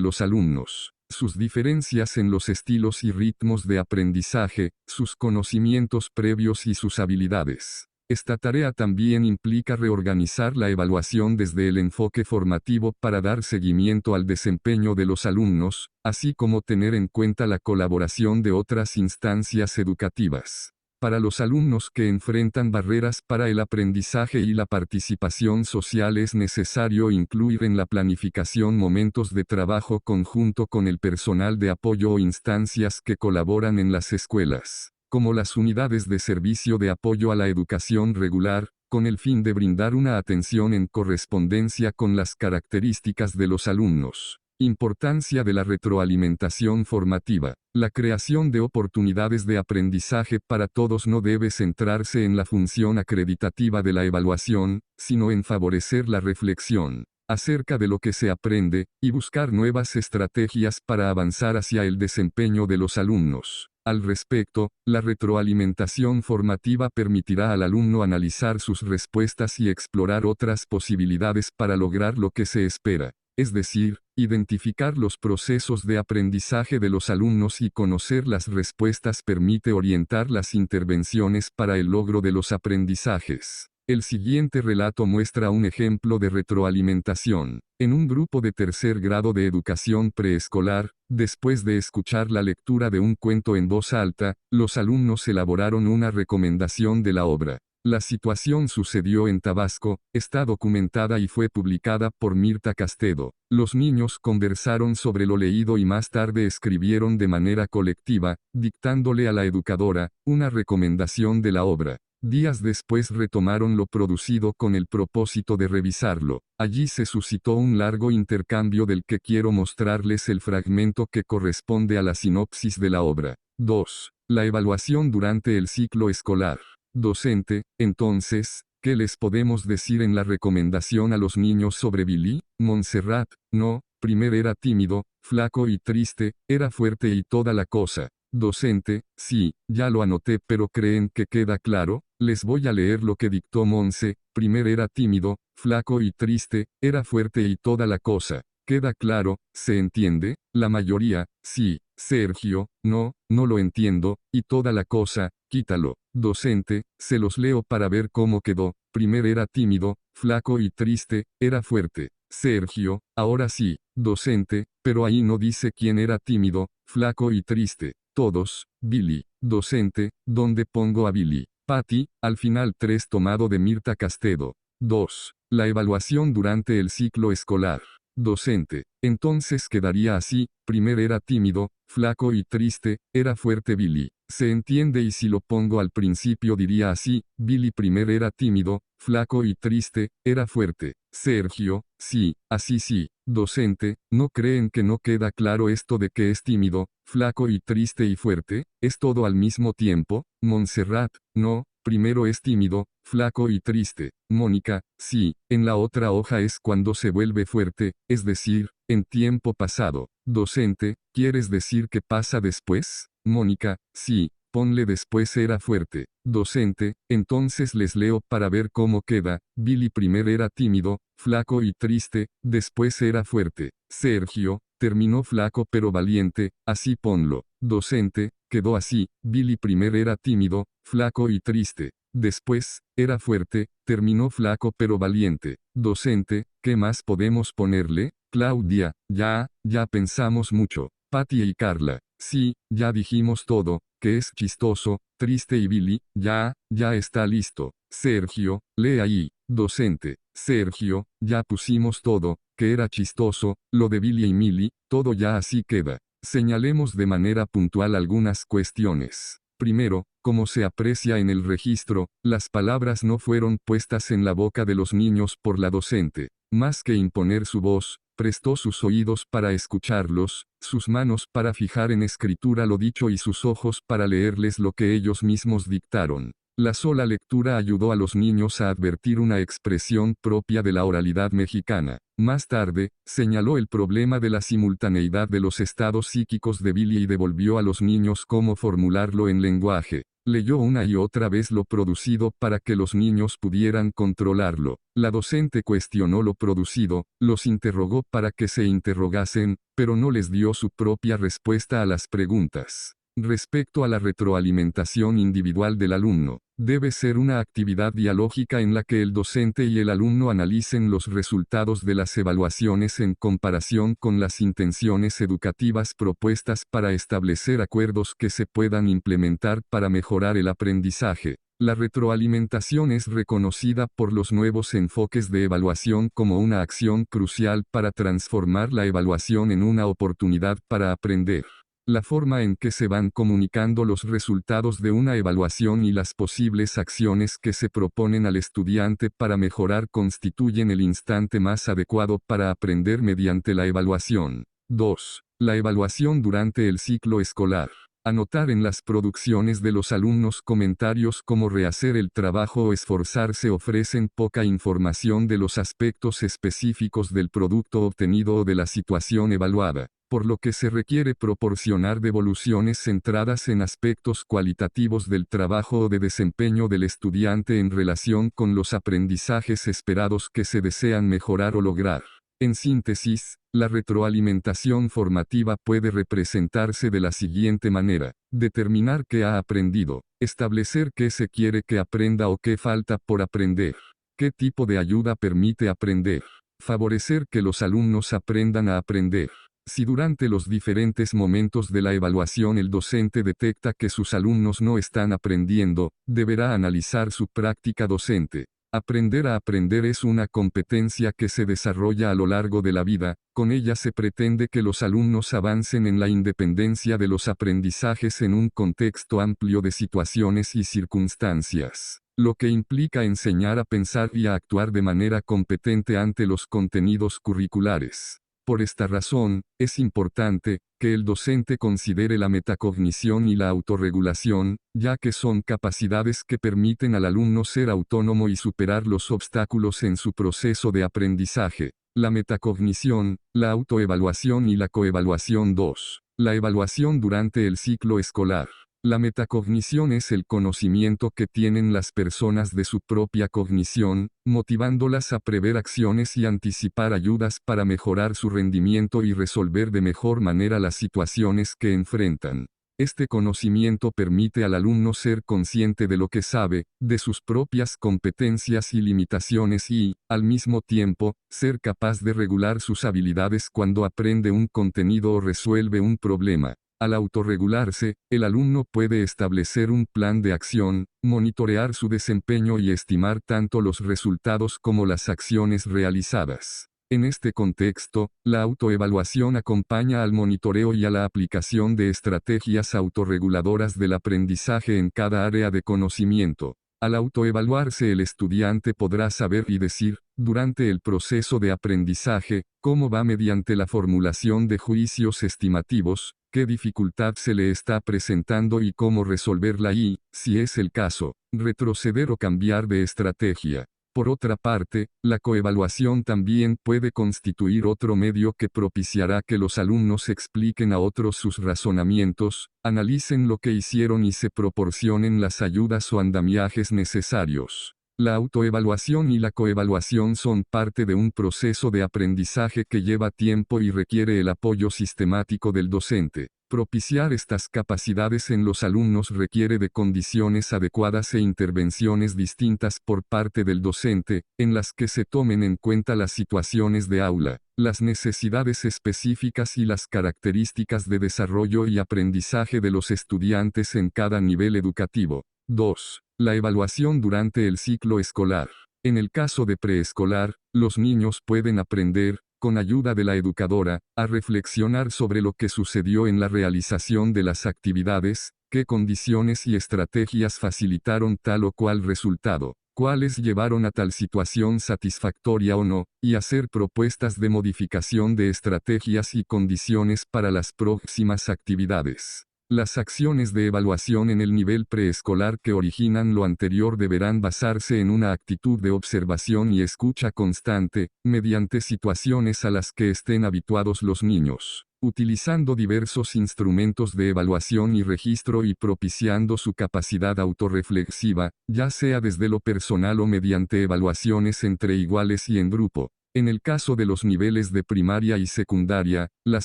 los alumnos, sus diferencias en los estilos y ritmos de aprendizaje, sus conocimientos previos y sus habilidades. Esta tarea también implica reorganizar la evaluación desde el enfoque formativo para dar seguimiento al desempeño de los alumnos, así como tener en cuenta la colaboración de otras instancias educativas. Para los alumnos que enfrentan barreras para el aprendizaje y la participación social es necesario incluir en la planificación momentos de trabajo conjunto con el personal de apoyo o instancias que colaboran en las escuelas, como las unidades de servicio de apoyo a la educación regular, con el fin de brindar una atención en correspondencia con las características de los alumnos. Importancia de la retroalimentación formativa. La creación de oportunidades de aprendizaje para todos no debe centrarse en la función acreditativa de la evaluación, sino en favorecer la reflexión acerca de lo que se aprende, y buscar nuevas estrategias para avanzar hacia el desempeño de los alumnos. Al respecto, la retroalimentación formativa permitirá al alumno analizar sus respuestas y explorar otras posibilidades para lograr lo que se espera. Es decir, identificar los procesos de aprendizaje de los alumnos y conocer las respuestas permite orientar las intervenciones para el logro de los aprendizajes. El siguiente relato muestra un ejemplo de retroalimentación. En un grupo de tercer grado de educación preescolar, después de escuchar la lectura de un cuento en voz alta, los alumnos elaboraron una recomendación de la obra. La situación sucedió en Tabasco, está documentada y fue publicada por Mirta Castedo. Los niños conversaron sobre lo leído y más tarde escribieron de manera colectiva, dictándole a la educadora una recomendación de la obra. Días después retomaron lo producido con el propósito de revisarlo. Allí se suscitó un largo intercambio del que quiero mostrarles el fragmento que corresponde a la sinopsis de la obra. 2. La evaluación durante el ciclo escolar. Docente, entonces, ¿qué les podemos decir en la recomendación a los niños sobre Billy? Montserrat, no, primero era tímido, flaco y triste, era fuerte y toda la cosa. Docente, sí, ya lo anoté, pero ¿creen que queda claro? Les voy a leer lo que dictó Monse. Primero era tímido, flaco y triste, era fuerte y toda la cosa. ¿Queda claro? ¿Se entiende? La mayoría, sí. Sergio, no, no lo entiendo, y toda la cosa, quítalo. Docente, se los leo para ver cómo quedó. Primero era tímido, flaco y triste, era fuerte. Sergio, ahora sí. Docente, pero ahí no dice quién era tímido, flaco y triste. Todos, Billy. Docente, ¿dónde pongo a Billy? Patty, al final 3 tomado de Mirta Castedo. 2. La evaluación durante el ciclo escolar. Docente, entonces quedaría así, primero era tímido, flaco y triste, era fuerte Billy. Se entiende, y si lo pongo al principio diría así, Billy primero era tímido, flaco y triste, era fuerte. Sergio, sí, así sí. Docente, ¿no creen que no queda claro esto de que es tímido, flaco y triste y fuerte? ¿Es todo al mismo tiempo? Montserrat, no, primero es tímido, flaco y triste. Mónica, sí, en la otra hoja es cuando se vuelve fuerte, es decir, en tiempo pasado. Docente, ¿quieres decir qué pasa después? Mónica, sí, ponle después era fuerte. Docente, entonces les leo para ver cómo queda. Billy primero era tímido, flaco y triste, después era fuerte. Sergio, terminó flaco pero valiente, así ponlo. Docente, quedó así, Billy primero era tímido, flaco y triste. Después, era fuerte, terminó flaco pero valiente. Docente, ¿qué más podemos ponerle? Claudia, ya pensamos mucho. Patty y Carla, sí, ya dijimos todo, que es chistoso, triste y Billy, ya está listo. Sergio, lee ahí. Docente, Sergio, ya pusimos todo, que era chistoso, lo de Billy y Millie, todo ya así queda. Señalemos de manera puntual algunas cuestiones. Primero, como se aprecia en el registro, las palabras no fueron puestas en la boca de los niños por la docente. Más que imponer su voz, prestó sus oídos para escucharlos, sus manos para fijar en escritura lo dicho y sus ojos para leerles lo que ellos mismos dictaron. La sola lectura ayudó a los niños a advertir una expresión propia de la oralidad mexicana. Más tarde, señaló el problema de la simultaneidad de los estados psíquicos de Billy y devolvió a los niños cómo formularlo en lenguaje. Leyó una y otra vez lo producido para que los niños pudieran controlarlo. La docente cuestionó lo producido, los interrogó para que se interrogasen, pero no les dio su propia respuesta a las preguntas. Respecto a la retroalimentación individual del alumno, debe ser una actividad dialógica en la que el docente y el alumno analicen los resultados de las evaluaciones en comparación con las intenciones educativas propuestas para establecer acuerdos que se puedan implementar para mejorar el aprendizaje. La retroalimentación es reconocida por los nuevos enfoques de evaluación como una acción crucial para transformar la evaluación en una oportunidad para aprender. La forma en que se van comunicando los resultados de una evaluación y las posibles acciones que se proponen al estudiante para mejorar constituyen el instante más adecuado para aprender mediante la evaluación. 2. La evaluación durante el ciclo escolar. Anotar en las producciones de los alumnos comentarios como rehacer el trabajo o esforzarse ofrecen poca información de los aspectos específicos del producto obtenido o de la situación evaluada, por lo que se requiere proporcionar devoluciones centradas en aspectos cualitativos del trabajo o de desempeño del estudiante en relación con los aprendizajes esperados que se desean mejorar o lograr. En síntesis, la retroalimentación formativa puede representarse de la siguiente manera: determinar qué ha aprendido, establecer qué se quiere que aprenda o qué falta por aprender, qué tipo de ayuda permite aprender, favorecer que los alumnos aprendan a aprender. Si durante los diferentes momentos de la evaluación el docente detecta que sus alumnos no están aprendiendo, deberá analizar su práctica docente. Aprender a aprender es una competencia que se desarrolla a lo largo de la vida. Con ella se pretende que los alumnos avancen en la independencia de los aprendizajes en un contexto amplio de situaciones y circunstancias, lo que implica enseñar a pensar y a actuar de manera competente ante los contenidos curriculares. Por esta razón, es importante que el docente considere la metacognición y la autorregulación, ya que son capacidades que permiten al alumno ser autónomo y superar los obstáculos en su proceso de aprendizaje. La metacognición, la autoevaluación y la coevaluación. 2. La evaluación durante el ciclo escolar. La metacognición es el conocimiento que tienen las personas de su propia cognición, motivándolas a prever acciones y anticipar ayudas para mejorar su rendimiento y resolver de mejor manera las situaciones que enfrentan. Este conocimiento permite al alumno ser consciente de lo que sabe, de sus propias competencias y limitaciones y, al mismo tiempo, ser capaz de regular sus habilidades cuando aprende un contenido o resuelve un problema. Al autorregularse, el alumno puede establecer un plan de acción, monitorear su desempeño y estimar tanto los resultados como las acciones realizadas. En este contexto, la autoevaluación acompaña al monitoreo y a la aplicación de estrategias autorreguladoras del aprendizaje en cada área de conocimiento. Al autoevaluarse, el estudiante podrá saber y decir, durante el proceso de aprendizaje, cómo va mediante la formulación de juicios estimativos, qué dificultad se le está presentando y cómo resolverla y, si es el caso, retroceder o cambiar de estrategia. Por otra parte, la coevaluación también puede constituir otro medio que propiciará que los alumnos expliquen a otros sus razonamientos, analicen lo que hicieron y se proporcionen las ayudas o andamiajes necesarios. La autoevaluación y la coevaluación son parte de un proceso de aprendizaje que lleva tiempo y requiere el apoyo sistemático del docente. Propiciar estas capacidades en los alumnos requiere de condiciones adecuadas e intervenciones distintas por parte del docente, en las que se tomen en cuenta las situaciones de aula, las necesidades específicas y las características de desarrollo y aprendizaje de los estudiantes en cada nivel educativo. 2. La evaluación durante el ciclo escolar. En el caso de preescolar, los niños pueden aprender, con ayuda de la educadora, a reflexionar sobre lo que sucedió en la realización de las actividades, qué condiciones y estrategias facilitaron tal o cual resultado, cuáles llevaron a tal situación satisfactoria o no, y hacer propuestas de modificación de estrategias y condiciones para las próximas actividades. Las acciones de evaluación en el nivel preescolar que originan lo anterior deberán basarse en una actitud de observación y escucha constante, mediante situaciones a las que estén habituados los niños, utilizando diversos instrumentos de evaluación y registro y propiciando su capacidad autorreflexiva, ya sea desde lo personal o mediante evaluaciones entre iguales y en grupo. En el caso de los niveles de primaria y secundaria, las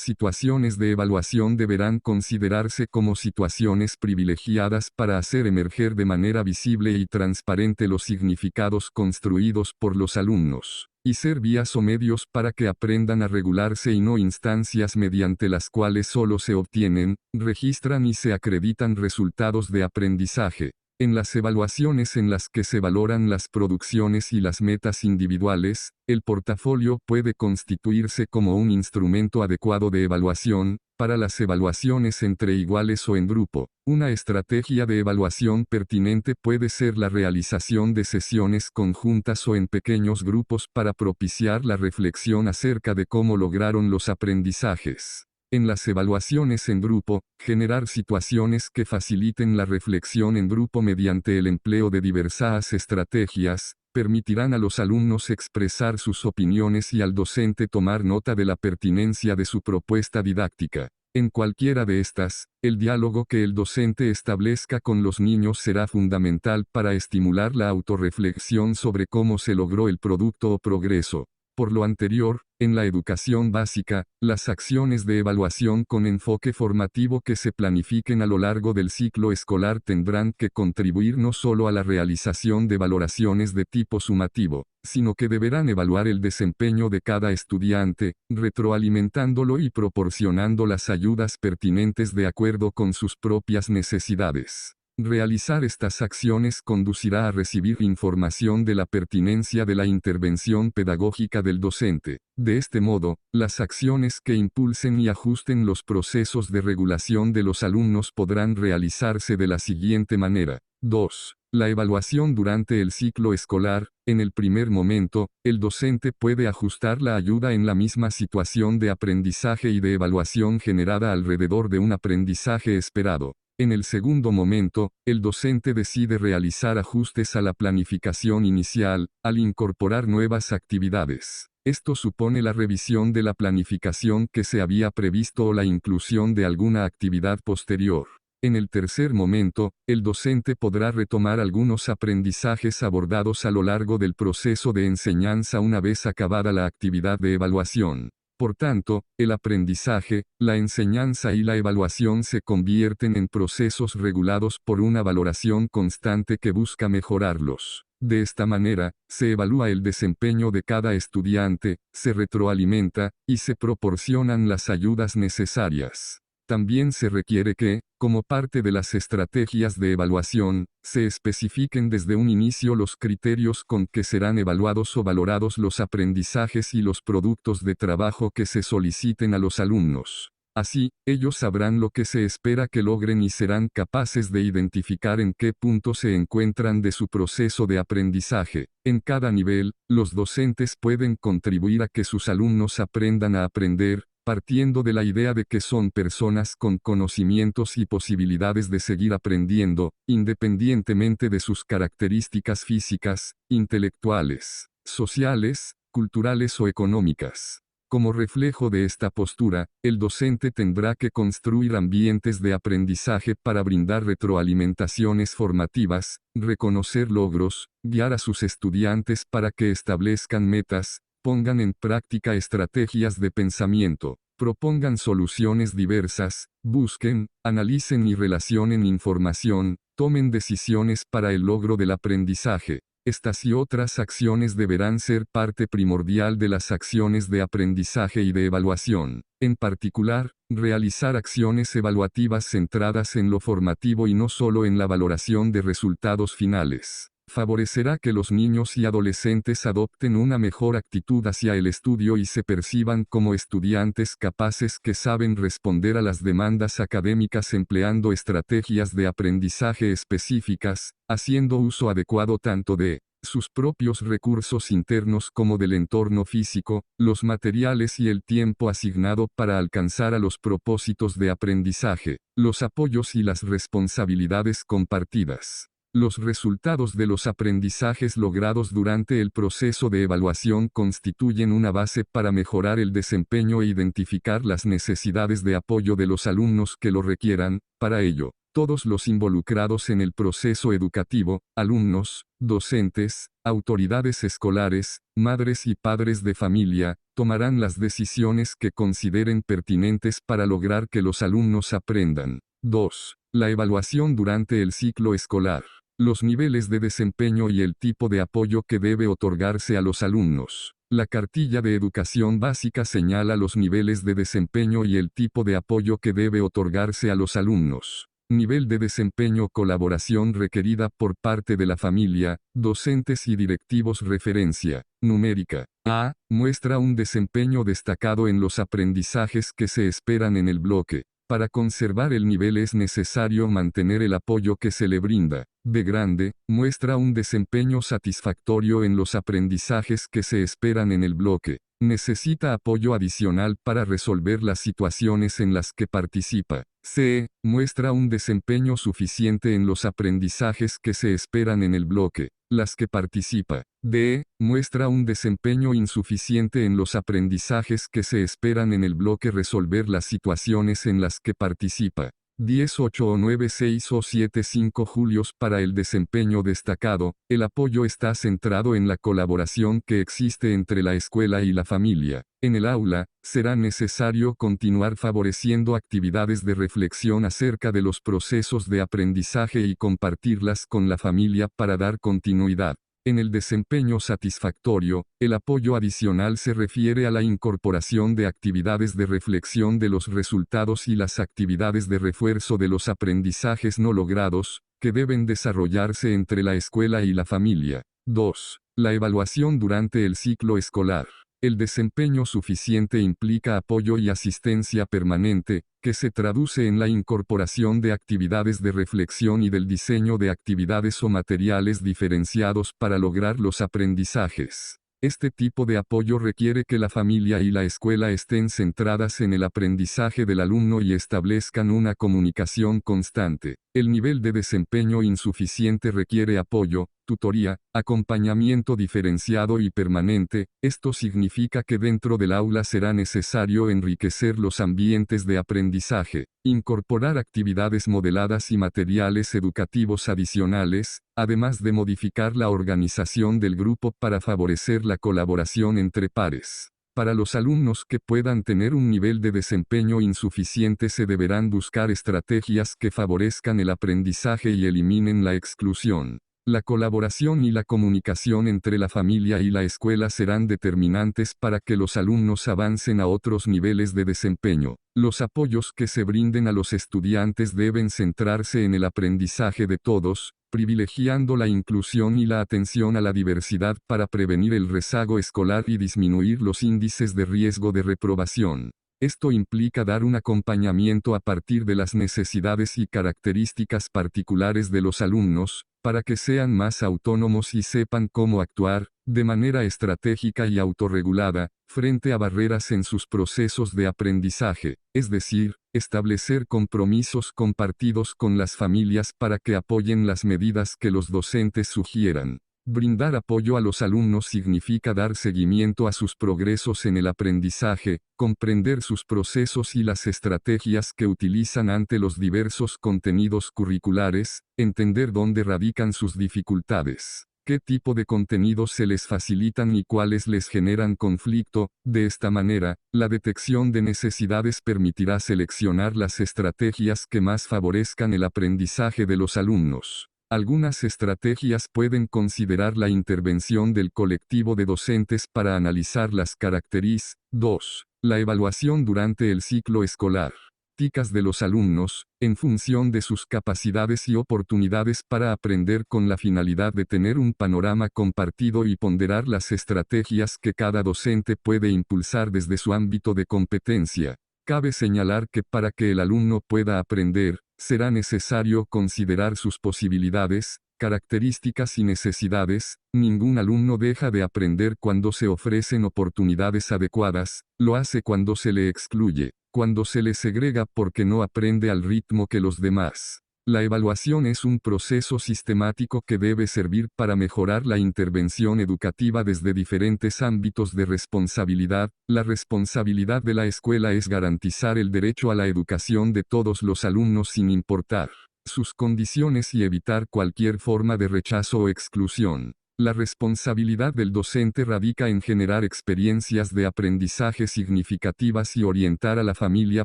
situaciones de evaluación deberán considerarse como situaciones privilegiadas para hacer emerger de manera visible y transparente los significados construidos por los alumnos, y ser vías o medios para que aprendan a regularse y no instancias mediante las cuales solo se obtienen, registran y se acreditan resultados de aprendizaje. En las evaluaciones en las que se valoran las producciones y las metas individuales, el portafolio puede constituirse como un instrumento adecuado de evaluación. Para las evaluaciones entre iguales o en grupo, una estrategia de evaluación pertinente puede ser la realización de sesiones conjuntas o en pequeños grupos para propiciar la reflexión acerca de cómo lograron los aprendizajes. En las evaluaciones en grupo, generar situaciones que faciliten la reflexión en grupo mediante el empleo de diversas estrategias, permitirán a los alumnos expresar sus opiniones y al docente tomar nota de la pertinencia de su propuesta didáctica. En cualquiera de estas, el diálogo que el docente establezca con los niños será fundamental para estimular la autorreflexión sobre cómo se logró el producto o progreso. Por lo anterior, en la educación básica, las acciones de evaluación con enfoque formativo que se planifiquen a lo largo del ciclo escolar tendrán que contribuir no solo a la realización de valoraciones de tipo sumativo, sino que deberán evaluar el desempeño de cada estudiante, retroalimentándolo y proporcionando las ayudas pertinentes de acuerdo con sus propias necesidades. Realizar estas acciones conducirá a recibir información de la pertinencia de la intervención pedagógica del docente. De este modo, las acciones que impulsen y ajusten los procesos de regulación de los alumnos podrán realizarse de la siguiente manera. 2. La evaluación durante el ciclo escolar. En el primer momento, el docente puede ajustar la ayuda en la misma situación de aprendizaje y de evaluación generada alrededor de un aprendizaje esperado. En el segundo momento, el docente decide realizar ajustes a la planificación inicial, al incorporar nuevas actividades. Esto supone la revisión de la planificación que se había previsto o la inclusión de alguna actividad posterior. En el tercer momento, el docente podrá retomar algunos aprendizajes abordados a lo largo del proceso de enseñanza una vez acabada la actividad de evaluación. Por tanto, el aprendizaje, la enseñanza y la evaluación se convierten en procesos regulados por una valoración constante que busca mejorarlos. De esta manera, se evalúa el desempeño de cada estudiante, se retroalimenta, y se proporcionan las ayudas necesarias. También se requiere que, como parte de las estrategias de evaluación, se especifiquen desde un inicio los criterios con que serán evaluados o valorados los aprendizajes y los productos de trabajo que se soliciten a los alumnos. Así, ellos sabrán lo que se espera que logren y serán capaces de identificar en qué punto se encuentran de su proceso de aprendizaje. En cada nivel, los docentes pueden contribuir a que sus alumnos aprendan a aprender, partiendo de la idea de que son personas con conocimientos y posibilidades de seguir aprendiendo, independientemente de sus características físicas, intelectuales, sociales, culturales o económicas. Como reflejo de esta postura, el docente tendrá que construir ambientes de aprendizaje para brindar retroalimentaciones formativas, reconocer logros, guiar a sus estudiantes para que establezcan metas, pongan en práctica estrategias de pensamiento, propongan soluciones diversas, busquen, analicen y relacionen información, tomen decisiones para el logro del aprendizaje. Estas y otras acciones deberán ser parte primordial de las acciones de aprendizaje y de evaluación. En particular, realizar acciones evaluativas centradas en lo formativo y no solo en la valoración de resultados finales favorecerá que los niños y adolescentes adopten una mejor actitud hacia el estudio y se perciban como estudiantes capaces que saben responder a las demandas académicas empleando estrategias de aprendizaje específicas, haciendo uso adecuado tanto de sus propios recursos internos como del entorno físico, los materiales y el tiempo asignado para alcanzar a los propósitos de aprendizaje, los apoyos y las responsabilidades compartidas. Los resultados de los aprendizajes logrados durante el proceso de evaluación constituyen una base para mejorar el desempeño e identificar las necesidades de apoyo de los alumnos que lo requieran. Para ello, todos los involucrados en el proceso educativo, alumnos, docentes, autoridades escolares, madres y padres de familia, tomarán las decisiones que consideren pertinentes para lograr que los alumnos aprendan. 2. La evaluación durante el ciclo escolar. Los niveles de desempeño y el tipo de apoyo que debe otorgarse a los alumnos. La cartilla de educación básica señala los niveles de desempeño y el tipo de apoyo que debe otorgarse a los alumnos. Nivel de desempeño colaboración requerida por parte de la familia, docentes y directivos. Referencia numérica. A. Muestra un desempeño destacado en los aprendizajes que se esperan en el bloque. Para conservar el nivel es necesario mantener el apoyo que se le brinda. B grande, muestra un desempeño satisfactorio en los aprendizajes que se esperan en el bloque. Necesita apoyo adicional para resolver las situaciones en las que participa. C. Muestra un desempeño suficiente en los aprendizajes que se esperan en el bloque, las que participa. D. Muestra un desempeño insuficiente en los aprendizajes que se esperan en el bloque resolver las situaciones en las que participa. 10, 8 o 9, 6 o 7, 5 julios. Para el desempeño destacado, el apoyo está centrado en la colaboración que existe entre la escuela y la familia. En el aula, será necesario continuar favoreciendo actividades de reflexión acerca de los procesos de aprendizaje y compartirlas con la familia para dar continuidad. En el desempeño satisfactorio, el apoyo adicional se refiere a la incorporación de actividades de reflexión de los resultados y las actividades de refuerzo de los aprendizajes no logrados, que deben desarrollarse entre la escuela y la familia. 2. La evaluación durante el ciclo escolar. El desempeño suficiente implica apoyo y asistencia permanente, que se traduce en la incorporación de actividades de reflexión y del diseño de actividades o materiales diferenciados para lograr los aprendizajes. Este tipo de apoyo requiere que la familia y la escuela estén centradas en el aprendizaje del alumno y establezcan una comunicación constante. El nivel de desempeño insuficiente requiere apoyo, tutoría, acompañamiento diferenciado y permanente. Esto significa que dentro del aula será necesario enriquecer los ambientes de aprendizaje, incorporar actividades modeladas y materiales educativos adicionales, además de modificar la organización del grupo para favorecer la colaboración entre pares. Para los alumnos que puedan tener un nivel de desempeño insuficiente se deberán buscar estrategias que favorezcan el aprendizaje y eliminen la exclusión. La colaboración y la comunicación entre la familia y la escuela serán determinantes para que los alumnos avancen a otros niveles de desempeño. Los apoyos que se brinden a los estudiantes deben centrarse en el aprendizaje de todos, privilegiando la inclusión y la atención a la diversidad para prevenir el rezago escolar y disminuir los índices de riesgo de reprobación. Esto implica dar un acompañamiento a partir de las necesidades y características particulares de los alumnos, para que sean más autónomos y sepan cómo actuar, de manera estratégica y autorregulada, frente a barreras en sus procesos de aprendizaje, es decir, establecer compromisos compartidos con las familias para que apoyen las medidas que los docentes sugieran. Brindar apoyo a los alumnos significa dar seguimiento a sus progresos en el aprendizaje, comprender sus procesos y las estrategias que utilizan ante los diversos contenidos curriculares, entender dónde radican sus dificultades, qué tipo de contenidos se les facilitan y cuáles les generan conflicto. De esta manera, la detección de necesidades permitirá seleccionar las estrategias que más favorezcan el aprendizaje de los alumnos. Algunas estrategias pueden considerar la intervención del colectivo de docentes para analizar las características. 2. La evaluación durante el ciclo escolar. Ticas de los alumnos, en función de sus capacidades y oportunidades para aprender con la finalidad de tener un panorama compartido y ponderar las estrategias que cada docente puede impulsar desde su ámbito de competencia. Cabe señalar que para que el alumno pueda aprender, será necesario considerar sus posibilidades, características y necesidades. Ningún alumno deja de aprender cuando se ofrecen oportunidades adecuadas, lo hace cuando se le excluye, cuando se le segrega porque no aprende al ritmo que los demás. La evaluación es un proceso sistemático que debe servir para mejorar la intervención educativa desde diferentes ámbitos de responsabilidad. La responsabilidad de la escuela es garantizar el derecho a la educación de todos los alumnos sin importar sus condiciones y evitar cualquier forma de rechazo o exclusión. La responsabilidad del docente radica en generar experiencias de aprendizaje significativas y orientar a la familia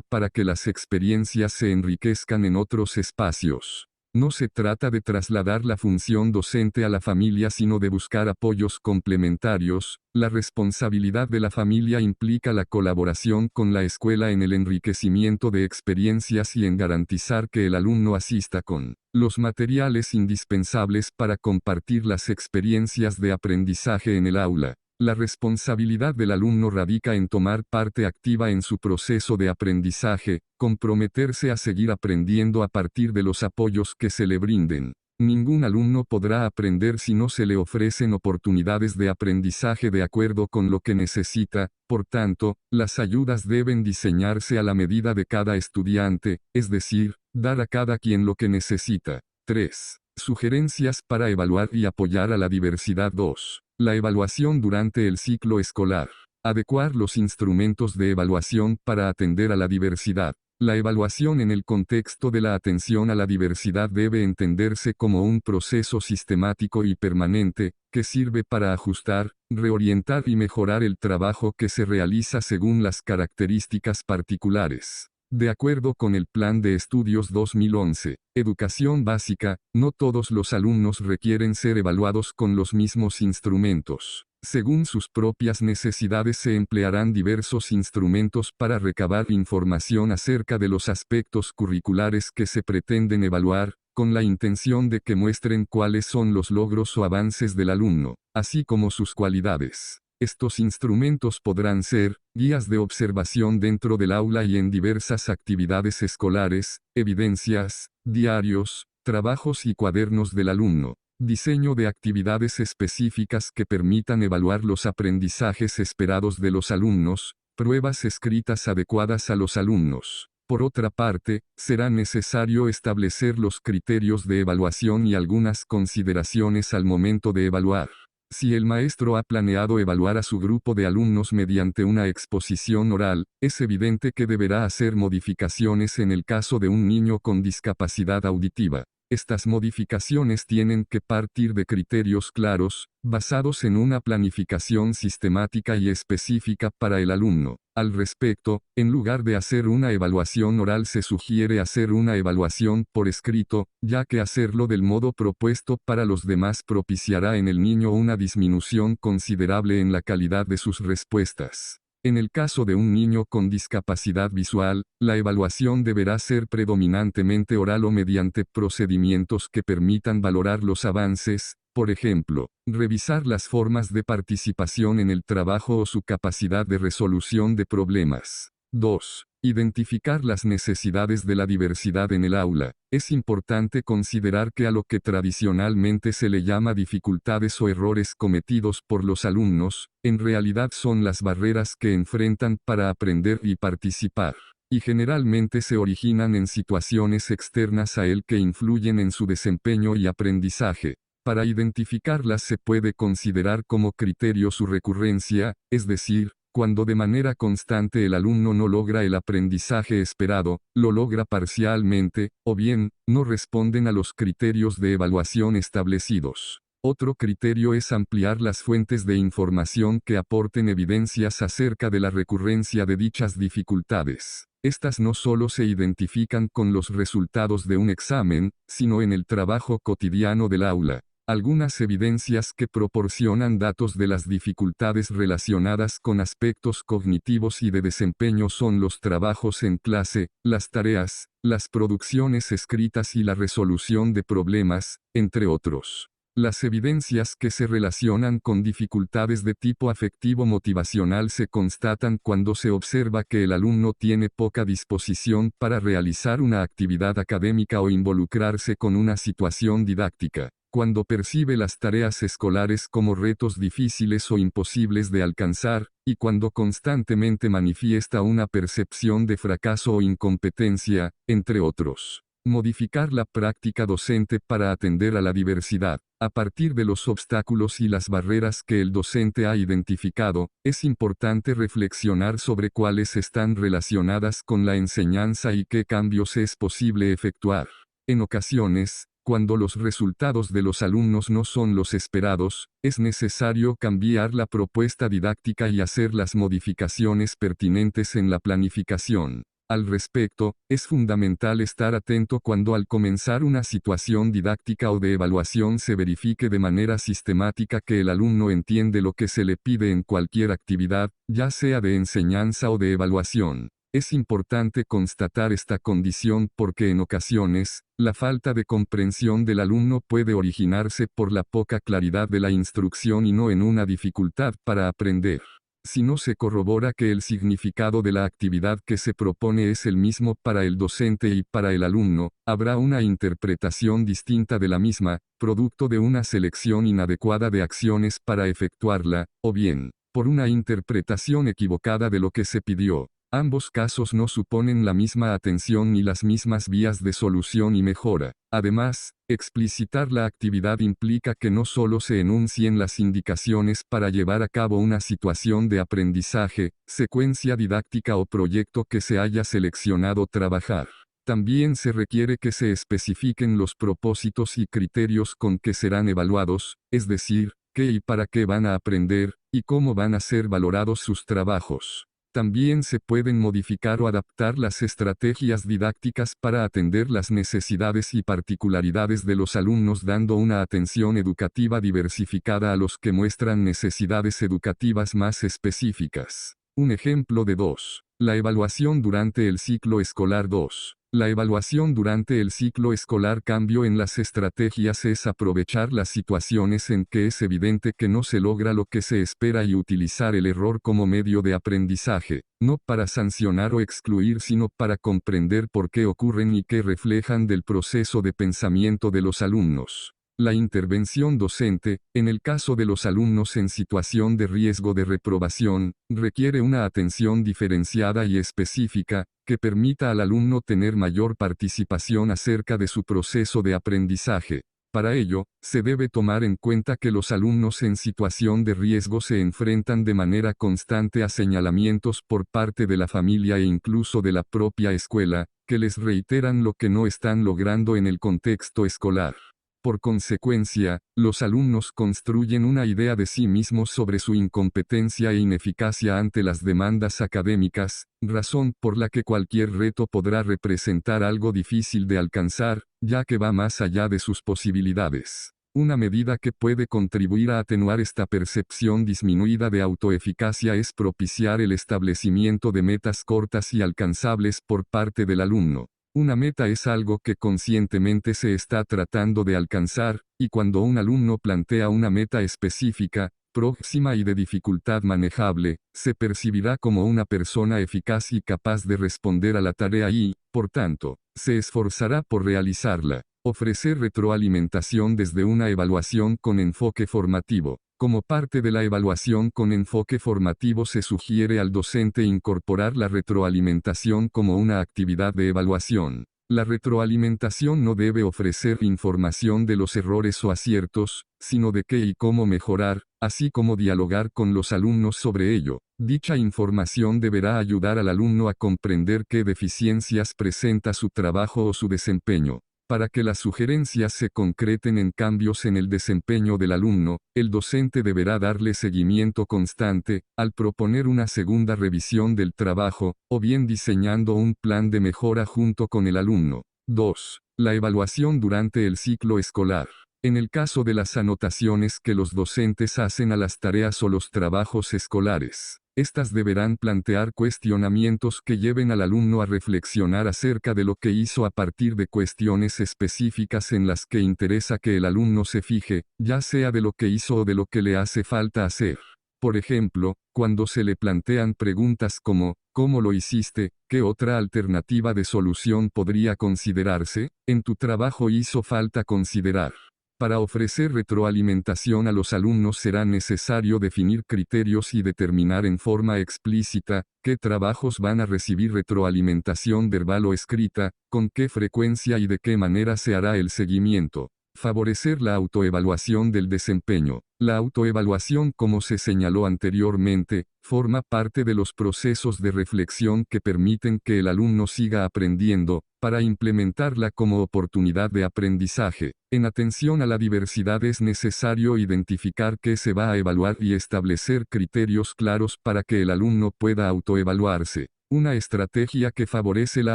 para que las experiencias se enriquezcan en otros espacios. No se trata de trasladar la función docente a la familia sino de buscar apoyos complementarios. La responsabilidad de la familia implica la colaboración con la escuela en el enriquecimiento de experiencias y en garantizar que el alumno asista con los materiales indispensables para compartir las experiencias de aprendizaje en el aula. La responsabilidad del alumno radica en tomar parte activa en su proceso de aprendizaje, comprometerse a seguir aprendiendo a partir de los apoyos que se le brinden. Ningún alumno podrá aprender si no se le ofrecen oportunidades de aprendizaje de acuerdo con lo que necesita, por tanto, las ayudas deben diseñarse a la medida de cada estudiante, es decir, dar a cada quien lo que necesita. 3. Sugerencias para evaluar y apoyar a la diversidad. 2. La evaluación durante el ciclo escolar. Adecuar los instrumentos de evaluación para atender a la diversidad. La evaluación en el contexto de la atención a la diversidad debe entenderse como un proceso sistemático y permanente, que sirve para ajustar, reorientar y mejorar el trabajo que se realiza según las características particulares. De acuerdo con el Plan de Estudios 2011, Educación Básica, no todos los alumnos requieren ser evaluados con los mismos instrumentos. Según sus propias necesidades se emplearán diversos instrumentos para recabar información acerca de los aspectos curriculares que se pretenden evaluar, con la intención de que muestren cuáles son los logros o avances del alumno, así como sus cualidades. Estos instrumentos podrán ser guías de observación dentro del aula y en diversas actividades escolares, evidencias, diarios, trabajos y cuadernos del alumno. Diseño de actividades específicas que permitan evaluar los aprendizajes esperados de los alumnos, pruebas escritas adecuadas a los alumnos. Por otra parte, será necesario establecer los criterios de evaluación y algunas consideraciones al momento de evaluar. Si el maestro ha planeado evaluar a su grupo de alumnos mediante una exposición oral, es evidente que deberá hacer modificaciones en el caso de un niño con discapacidad auditiva. Estas modificaciones tienen que partir de criterios claros, basados en una planificación sistemática y específica para el alumno. Al respecto, en lugar de hacer una evaluación oral se sugiere hacer una evaluación por escrito, ya que hacerlo del modo propuesto para los demás propiciará en el niño una disminución considerable en la calidad de sus respuestas. En el caso de un niño con discapacidad visual, la evaluación deberá ser predominantemente oral o mediante procedimientos que permitan valorar los avances, por ejemplo, revisar las formas de participación en el trabajo o su capacidad de resolución de problemas. 2. Identificar las necesidades de la diversidad en el aula. Es importante considerar que a lo que tradicionalmente se le llama dificultades o errores cometidos por los alumnos, en realidad son las barreras que enfrentan para aprender y participar, y generalmente se originan en situaciones externas a él que influyen en su desempeño y aprendizaje. Para identificarlas se puede considerar como criterio su recurrencia, es decir, cuando de manera constante el alumno no logra el aprendizaje esperado, lo logra parcialmente, o bien, no responden a los criterios de evaluación establecidos. Otro criterio es ampliar las fuentes de información que aporten evidencias acerca de la recurrencia de dichas dificultades. Estas no solo se identifican con los resultados de un examen, sino en el trabajo cotidiano del aula. Algunas evidencias que proporcionan datos de las dificultades relacionadas con aspectos cognitivos y de desempeño son los trabajos en clase, las tareas, las producciones escritas y la resolución de problemas, entre otros. Las evidencias que se relacionan con dificultades de tipo afectivo-motivacional se constatan cuando se observa que el alumno tiene poca disposición para realizar una actividad académica o involucrarse con una situación didáctica. Cuando percibe las tareas escolares como retos difíciles o imposibles de alcanzar, y cuando constantemente manifiesta una percepción de fracaso o incompetencia, entre otros. Modificar la práctica docente para atender a la diversidad. A partir de los obstáculos y las barreras que el docente ha identificado, es importante reflexionar sobre cuáles están relacionadas con la enseñanza y qué cambios es posible efectuar. En ocasiones, cuando los resultados de los alumnos no son los esperados, es necesario cambiar la propuesta didáctica y hacer las modificaciones pertinentes en la planificación. Al respecto, es fundamental estar atento cuando al comenzar una situación didáctica o de evaluación se verifique de manera sistemática que el alumno entiende lo que se le pide en cualquier actividad, ya sea de enseñanza o de evaluación. Es importante constatar esta condición porque en ocasiones, la falta de comprensión del alumno puede originarse por la poca claridad de la instrucción y no en una dificultad para aprender. Si no se corrobora que el significado de la actividad que se propone es el mismo para el docente y para el alumno, habrá una interpretación distinta de la misma, producto de una selección inadecuada de acciones para efectuarla, o bien, por una interpretación equivocada de lo que se pidió. Ambos casos no suponen la misma atención ni las mismas vías de solución y mejora. Además, explicitar la actividad implica que no solo se enuncien las indicaciones para llevar a cabo una situación de aprendizaje, secuencia didáctica o proyecto que se haya seleccionado trabajar. También se requiere que se especifiquen los propósitos y criterios con que serán evaluados, es decir, qué y para qué van a aprender, y cómo van a ser valorados sus trabajos. También se pueden modificar o adaptar las estrategias didácticas para atender las necesidades y particularidades de los alumnos dando una atención educativa diversificada a los que muestran necesidades educativas más específicas. Un ejemplo de 2. La evaluación durante el ciclo escolar 2. La evaluación durante el ciclo escolar. Cambio en las estrategias es aprovechar las situaciones en que es evidente que no se logra lo que se espera y utilizar el error como medio de aprendizaje, no para sancionar o excluir sino para comprender por qué ocurren y qué reflejan del proceso de pensamiento de los alumnos. La intervención docente, en el caso de los alumnos en situación de riesgo de reprobación, requiere una atención diferenciada y específica, que permita al alumno tener mayor participación acerca de su proceso de aprendizaje. Para ello, se debe tomar en cuenta que los alumnos en situación de riesgo se enfrentan de manera constante a señalamientos por parte de la familia e incluso de la propia escuela, que les reiteran lo que no están logrando en el contexto escolar. Por consecuencia, los alumnos construyen una idea de sí mismos sobre su incompetencia e ineficacia ante las demandas académicas, razón por la que cualquier reto podrá representar algo difícil de alcanzar, ya que va más allá de sus posibilidades. Una medida que puede contribuir a atenuar esta percepción disminuida de autoeficacia es propiciar el establecimiento de metas cortas y alcanzables por parte del alumno. Una meta es algo que conscientemente se está tratando de alcanzar, y cuando un alumno plantea una meta específica, próxima y de dificultad manejable, se percibirá como una persona eficaz y capaz de responder a la tarea y, por tanto, se esforzará por realizarla. Ofrecer retroalimentación desde una evaluación con enfoque formativo. Como parte de la evaluación con enfoque formativo se sugiere al docente incorporar la retroalimentación como una actividad de evaluación. La retroalimentación no debe ofrecer información de los errores o aciertos, sino de qué y cómo mejorar, así como dialogar con los alumnos sobre ello. Dicha información deberá ayudar al alumno a comprender qué deficiencias presenta su trabajo o su desempeño. Para que las sugerencias se concreten en cambios en el desempeño del alumno, el docente deberá darle seguimiento constante, al proponer una segunda revisión del trabajo, o bien diseñando un plan de mejora junto con el alumno. 2. La evaluación durante el ciclo escolar. En el caso de las anotaciones que los docentes hacen a las tareas o los trabajos escolares, estas deberán plantear cuestionamientos que lleven al alumno a reflexionar acerca de lo que hizo a partir de cuestiones específicas en las que interesa que el alumno se fije, ya sea de lo que hizo o de lo que le hace falta hacer. Por ejemplo, cuando se le plantean preguntas como, ¿cómo lo hiciste? ¿Qué otra alternativa de solución podría considerarse? En tu trabajo hizo falta considerar. Para ofrecer retroalimentación a los alumnos será necesario definir criterios y determinar en forma explícita qué trabajos van a recibir retroalimentación verbal o escrita, con qué frecuencia y de qué manera se hará el seguimiento. Favorecer la autoevaluación del desempeño. La autoevaluación, como se señaló anteriormente, forma parte de los procesos de reflexión que permiten que el alumno siga aprendiendo, para implementarla como oportunidad de aprendizaje. En atención a la diversidad es necesario identificar qué se va a evaluar y establecer criterios claros para que el alumno pueda autoevaluarse. Una estrategia que favorece la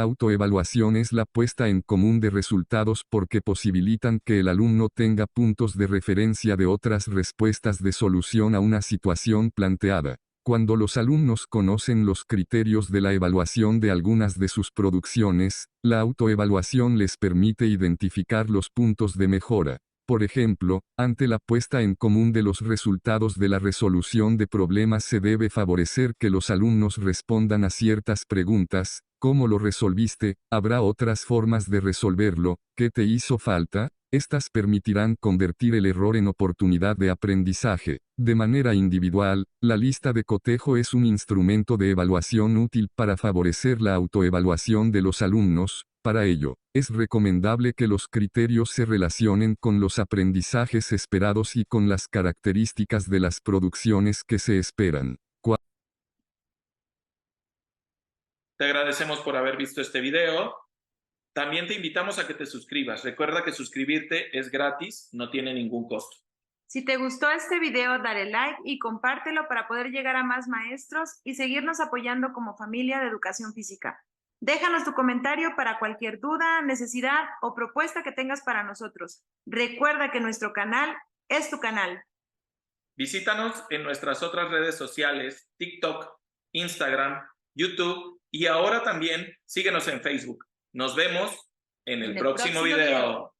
autoevaluación es la puesta en común de resultados porque posibilitan que el alumno tenga puntos de referencia de otras respuestas de solución a una situación planteada. Cuando los alumnos conocen los criterios de la evaluación de algunas de sus producciones, la autoevaluación les permite identificar los puntos de mejora. Por ejemplo, ante la puesta en común de los resultados de la resolución de problemas se debe favorecer que los alumnos respondan a ciertas preguntas: ¿cómo lo resolviste? ¿Habrá otras formas de resolverlo? ¿Qué te hizo falta? Estas permitirán convertir el error en oportunidad de aprendizaje. De manera individual, la lista de cotejo es un instrumento de evaluación útil para favorecer la autoevaluación de los alumnos. Para ello, es recomendable que los criterios se relacionen con los aprendizajes esperados y con las características de las producciones que se esperan. Te agradecemos por haber visto este video. También te invitamos a que te suscribas. Recuerda que suscribirte es gratis, no tiene ningún costo. Si te gustó este video, dale like y compártelo para poder llegar a más maestros y seguirnos apoyando como familia de educación física. Déjanos tu comentario para cualquier duda, necesidad o propuesta que tengas para nosotros. Recuerda que nuestro canal es tu canal. Visítanos en nuestras otras redes sociales: TikTok, Instagram, YouTube, y ahora también síguenos en Facebook. Nos vemos en el próximo video.